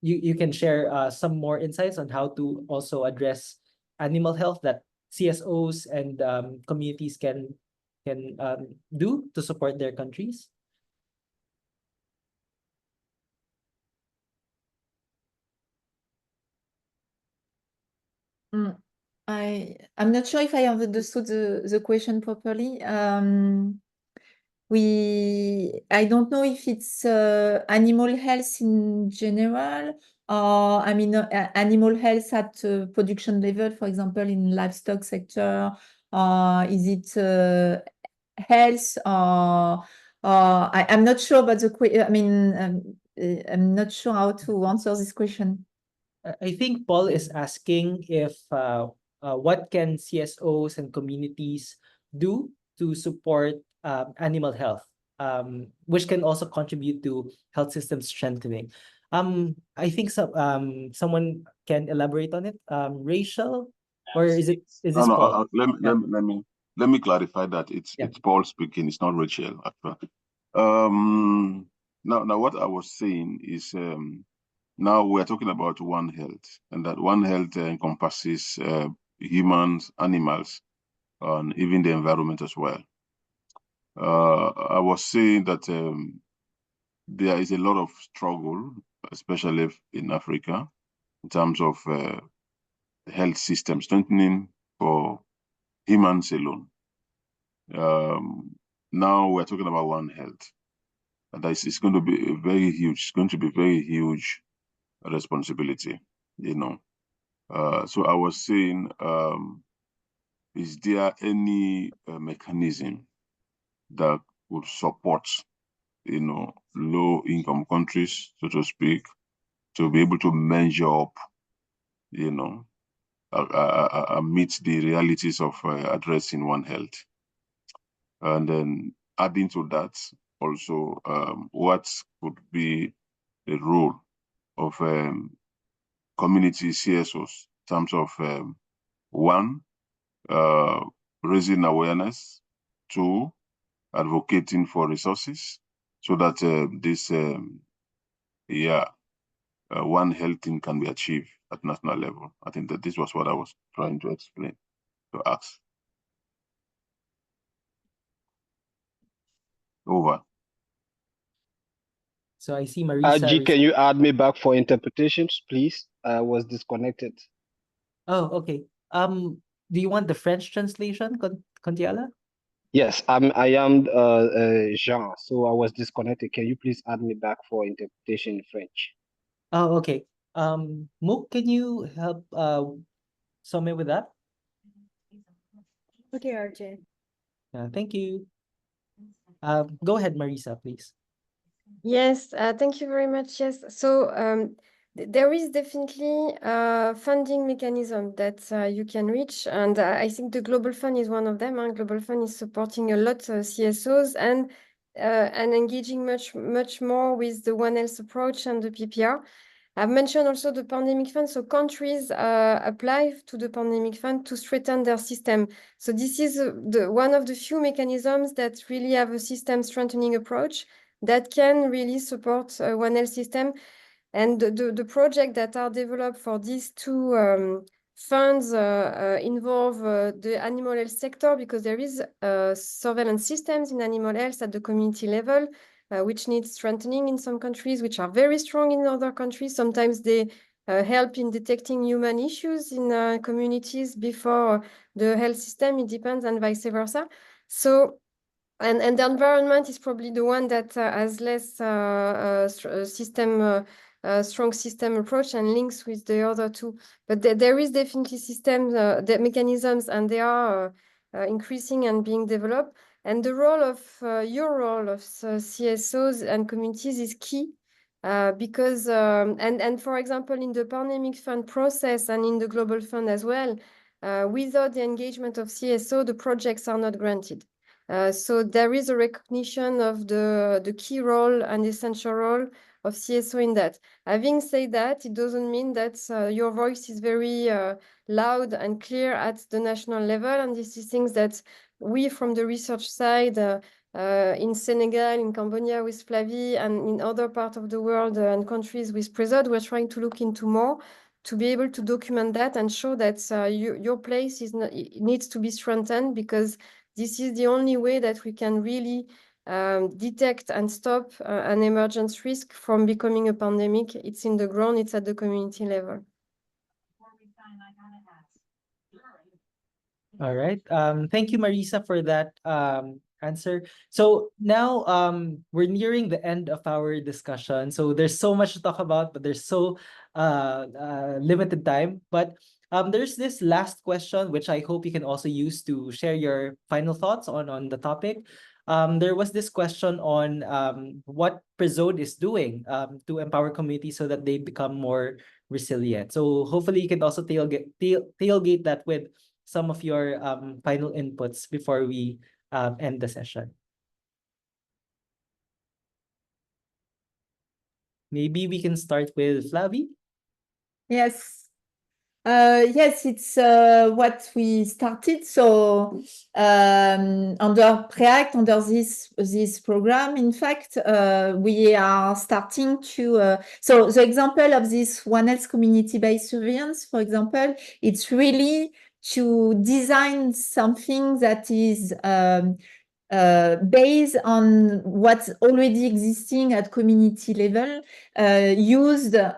Speaker 1: you can share some more insights on how to also address animal health that CSOs and communities can do to support their countries.
Speaker 7: I'm not sure if I have understood the question properly. I don't know if it's animal health in general, or I mean animal health at production level, for example, in livestock sector, or is it health, or I'm not sure about the question. I mean, I'm not sure how to answer this question.
Speaker 1: I think Paul is asking if what can CSOs and communities do to support animal health, which can also contribute to health system strengthening. I think someone can elaborate on it. Rachel, or is this Paul?
Speaker 9: Let me clarify that it's Paul speaking. It's not Rachel. Actually. Now what I was saying is now we're talking about One Health, and that One Health encompasses humans, animals, and even the environment as well. I was saying that there is a lot of struggle, especially in Africa, in terms of health system strengthening for humans alone. Now we're talking about One Health, and it's going to be very huge. It's going to be very huge responsibility, you know. So I was saying, is there any mechanism that would support, you know, low-income countries, so to speak, to be able to measure up, you know, meet the realities of addressing One Health? And then adding to that, also, what could be the role of community CSOs in terms of one, raising awareness, two, advocating for resources so that this One Health thing can be achieved at national level. I think that this was what I was trying to explain, to ask. Over.
Speaker 1: So I see Marisa.
Speaker 10: Can you add me back for interpretations, please? I was disconnected.
Speaker 1: Oh, okay. Do you want the French translation, Contiala?
Speaker 10: Yes, I am Jean, so I was disconnected. Can you please add me back for interpretation in French?
Speaker 1: Oh, okay. Mook, can you help Some with that?
Speaker 3: Okay, RJ.
Speaker 1: Thank you. Go ahead, Marisa, please.
Speaker 3: Yes, thank you very much. Yes, so there is definitely a funding mechanism that you can reach, and I think the Global Fund is one of them. Global Fund is supporting a lot CSOs and engaging much more with the One Health approach and the PPR. I've mentioned also the Pandemic Fund, so countries apply to the Pandemic Fund to strengthen their system. So this is one of the few mechanisms that really have a system strengthening approach that can really support One Health system. And the projects that are developed for these two funds involve the animal health sector, because there is surveillance systems in animal health at the community level, which needs strengthening in some countries, which are very strong in other countries. Sometimes they help in detecting human issues in communities before the health system, it depends, and vice versa. So, and the environment is probably the one that has less system strong system approach and links with the other two. But there is definitely the mechanisms, and they are increasing and being developed. And the role of your role of CSOs and communities is key. Because and for example, in the pandemic fund process and in the global fund as well, without the engagement of CSO, the projects are not granted. So there is a recognition of the key role and essential role of CSO in that. Having said that, it doesn't mean that your voice is very loud and clear at the national level, and this is things that we from the research side in Senegal, in Cambodia with Flavie, and in other parts of the world and countries with PRESOD, we're trying to look into more to be able to document that and show that your place it needs to be strengthened, because this is the only way that we can really detect and stop an emergence risk from becoming a pandemic. It's in the ground, it's at the community level.
Speaker 1: All right. Thank you, Marisa, for that answer. So now we're nearing the end of our discussion. So there's so much to talk about, but there's so limited time. But there's this last question, which I hope you can also use to share your final thoughts on the topic. There was this question on what PRESOD is doing to empower communities so that they become more resilient. So hopefully you can also tailgate that with some of your final inputs before we end the session. Maybe we can start with Flavie.
Speaker 7: Yes. Yes, it's what we started. So under PREACT, under this program, in fact, we are starting to. So the example of this One Health community-based surveillance, for example, it's really to design something that is based on what's already existing at community level, used the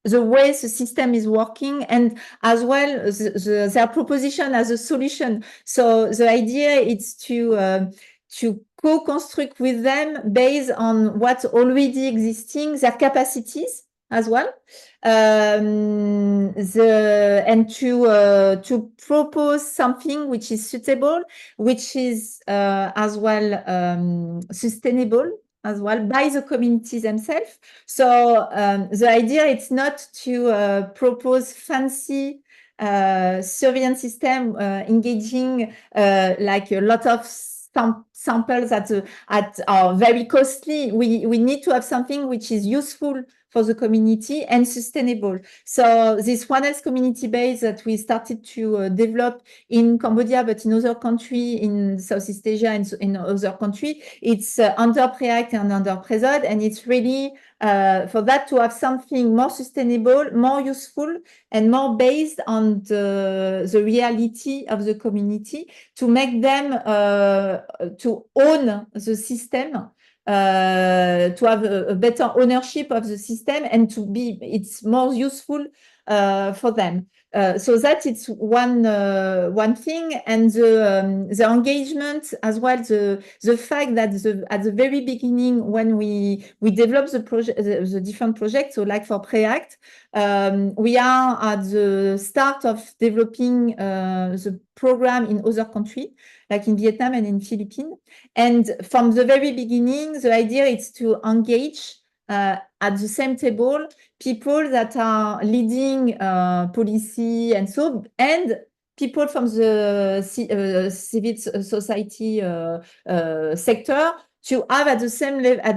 Speaker 7: way the system is working, and as well their proposition as a solution. So the idea is to co-construct with them based on what's already existing, their capacities as well, and to propose something which is suitable, which is as well sustainable as well by the communities themselves. So the idea is not to propose fancy surveillance system engaging like a lot of samples that are very costly. We need to have something which is useful for the community and sustainable. So this One Health community base that we started to develop in Cambodia, but in other countries in Southeast Asia and in other countries, it's under PREACT and under PRESOD, and it's really for that to have something more sustainable, more useful, and more based on the reality of the community, to make them to own the system, to have a better ownership of the system, and it's more useful for them. So that it's one thing, and the engagement as well, the fact that at the very beginning, when we develop the project, the different projects, so like for PREACT, we are at the start of developing the program in other countries, like in Vietnam and in Philippines. And from the very beginning, the idea is to engage at the same table people that are leading policy and people from the civil society sector, to have at the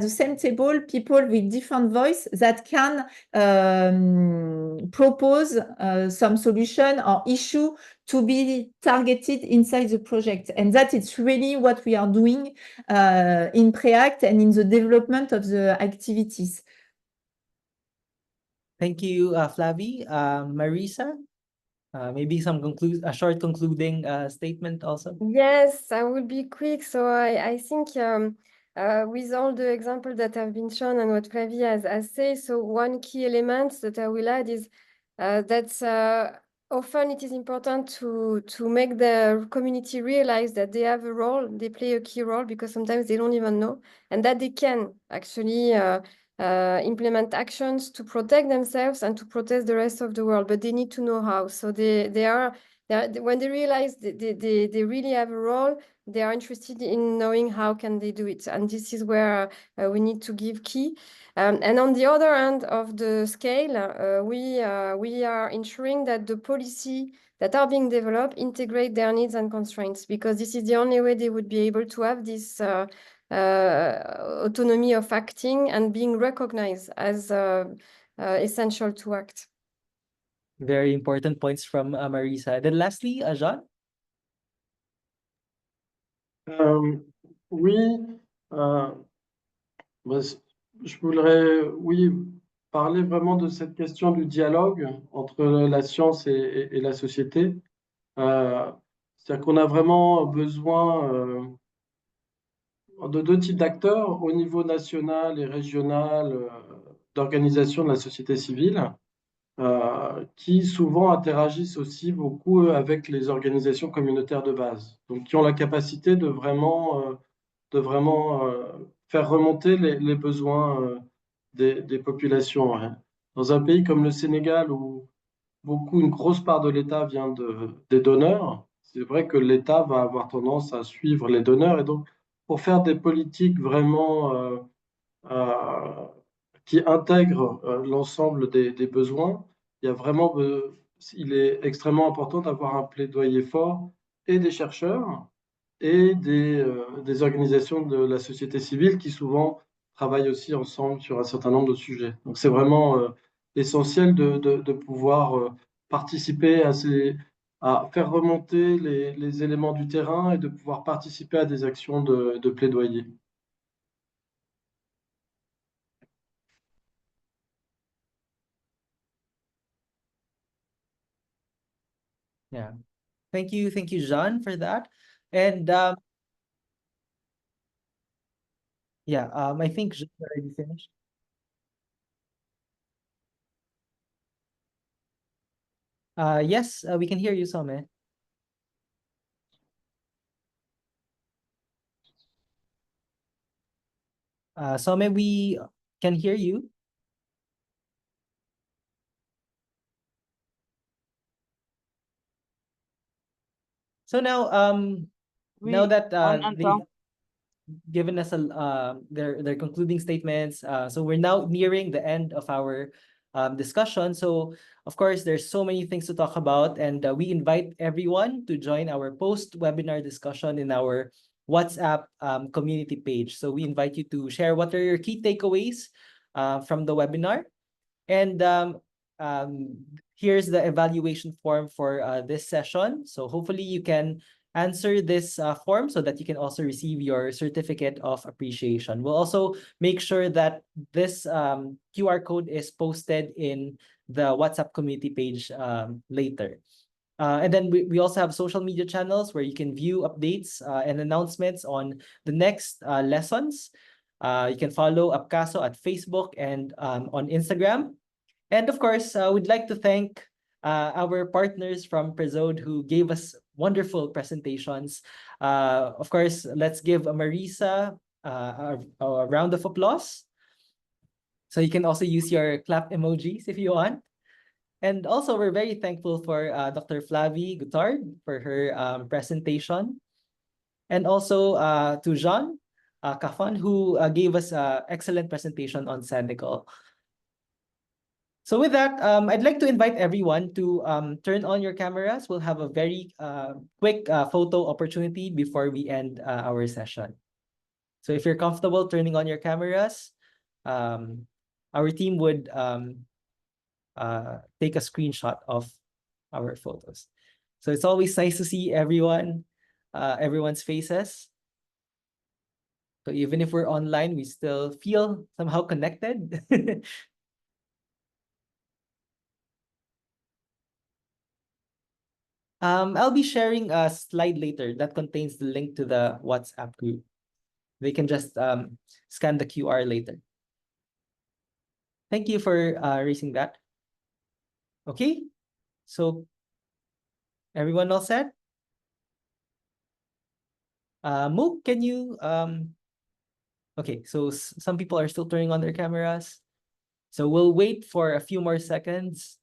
Speaker 7: same table people with different voice that can propose some solution or issue to be targeted inside the project. And that is really what we are doing in PREACT and in the development of the activities.
Speaker 1: Thank you, Flavie. Marisa, maybe a short concluding statement also.
Speaker 3: Yes, I will be quick. So I think with all the examples that have been shown and what Flavie has said, so one key element that I will add is that often it is important to make the community realize that they have a role, they play a key role, because sometimes they don't even know, and that they can actually implement actions to protect themselves and to protect the rest of the world, but they need to know how. So when they realize they really have a role, they are interested in knowing how can they do it, and this is where we need to give key. And on the other end of the scale, we are ensuring that the policy that are being developed integrate their needs and constraints, because this is the only way they would be able to have this autonomy of acting and being recognized as essential to act.
Speaker 1: Very important points from Marisa. Then lastly, Jean?
Speaker 8: Oui, je voudrais, oui, parler vraiment de cette question du dialogue entre la science et la société. C'est-à-dire qu'on a vraiment besoin de deux types d'acteurs au niveau national et régional, d'organisations de la société civile, qui souvent interagissent aussi beaucoup avec les organisations communautaires de base, donc qui ont la capacité de vraiment faire remonter les besoins des populations. Hein. Dans un pays comme le Sénégal, où une grosse part de l'État vient des donneurs, c'est vrai que l'État va avoir tendance à suivre les donneurs. Et donc, pour faire des politiques vraiment euh, qui intègrent l'ensemble des besoins, il est extrêmement important d'avoir un plaidoyer fort et des chercheurs et des organisations de la société civile qui souvent travaillent aussi ensemble sur un certain nombre de sujets. Donc c'est vraiment essentiel de pouvoir participer à faire remonter les éléments du terrain et de pouvoir participer à des actions de plaidoyer.
Speaker 1: Yeah. Thank you, Jean, for that. And yeah, I think Jean already finished. Yes, we can hear you, Some. Some, we can hear you. So now, now that they've given us their concluding statements, so we're now nearing the end of our discussion. So of course, there's so many things to talk about, and we invite everyone to join our post-webinar discussion in our WhatsApp community page. So we invite you to share what are your key takeaways from the webinar, and here's the evaluation form for this session. So hopefully you can answer this form so that you can also receive your certificate of appreciation. We'll also make sure that this QR code is posted in the WhatsApp community page later. And then we also have social media channels where you can view updates and announcements on the next lessons. You can follow Apcaso at Facebook and on Instagram. And of course, we'd like to thank our partners from Prezode who gave us wonderful presentations. Of course, let's give Marisa a round of applause. So you can also use your clap emojis if you want. And also, we're very thankful for Dr. Flavie Goutard for her presentation. And also to Jean Caffin, who gave us an excellent presentation on Senegal. So with that, I'd like to invite everyone to turn on your cameras. We'll have a very quick photo opportunity before we end our session. So if you're comfortable turning on your cameras, our team would take a screenshot of our photos. So it's always nice to see everyone's faces. So even if we're online, we still feel somehow connected. I'll be sharing a slide later that contains the link to the WhatsApp group. They can just scan the QR later. Thank you for raising that. Okay, so Everyone all set? Mook, can you okay, so some people are still turning on their cameras. So we'll wait for a few more seconds.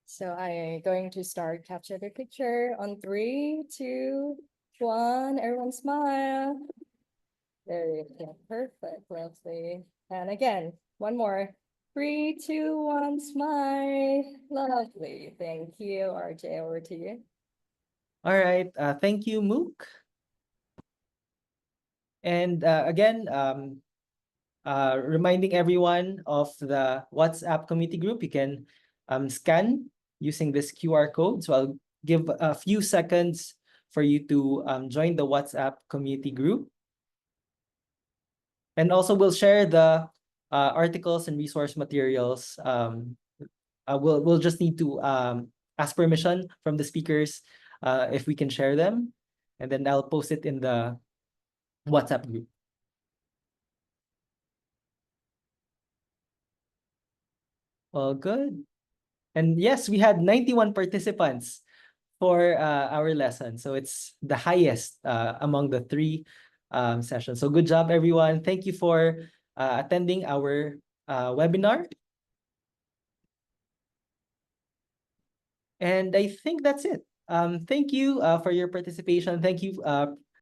Speaker 11: So I'm going to start capture the picture on 3, 2, 1. Everyone smile. There you go. Perfect. Lovely. And again, one more. 3, 2, 1, smile. Lovely. Thank you. RJ, over to you.
Speaker 1: All right. Thank you, Mook. And again, reminding everyone of the WhatsApp community group, you can scan using this QR code. So I'll give a few seconds for you to join the WhatsApp community group. And also we'll share the articles and resource materials. We'll just need to ask permission from the speakers if we can share them. And then I'll post it in the WhatsApp group. All good. And yes, we had 91 participants for our lesson. So it's the highest among the 3 sessions. So good job, everyone. Thank you for attending our webinar. And I think that's it. Thank you for your participation. Thank you,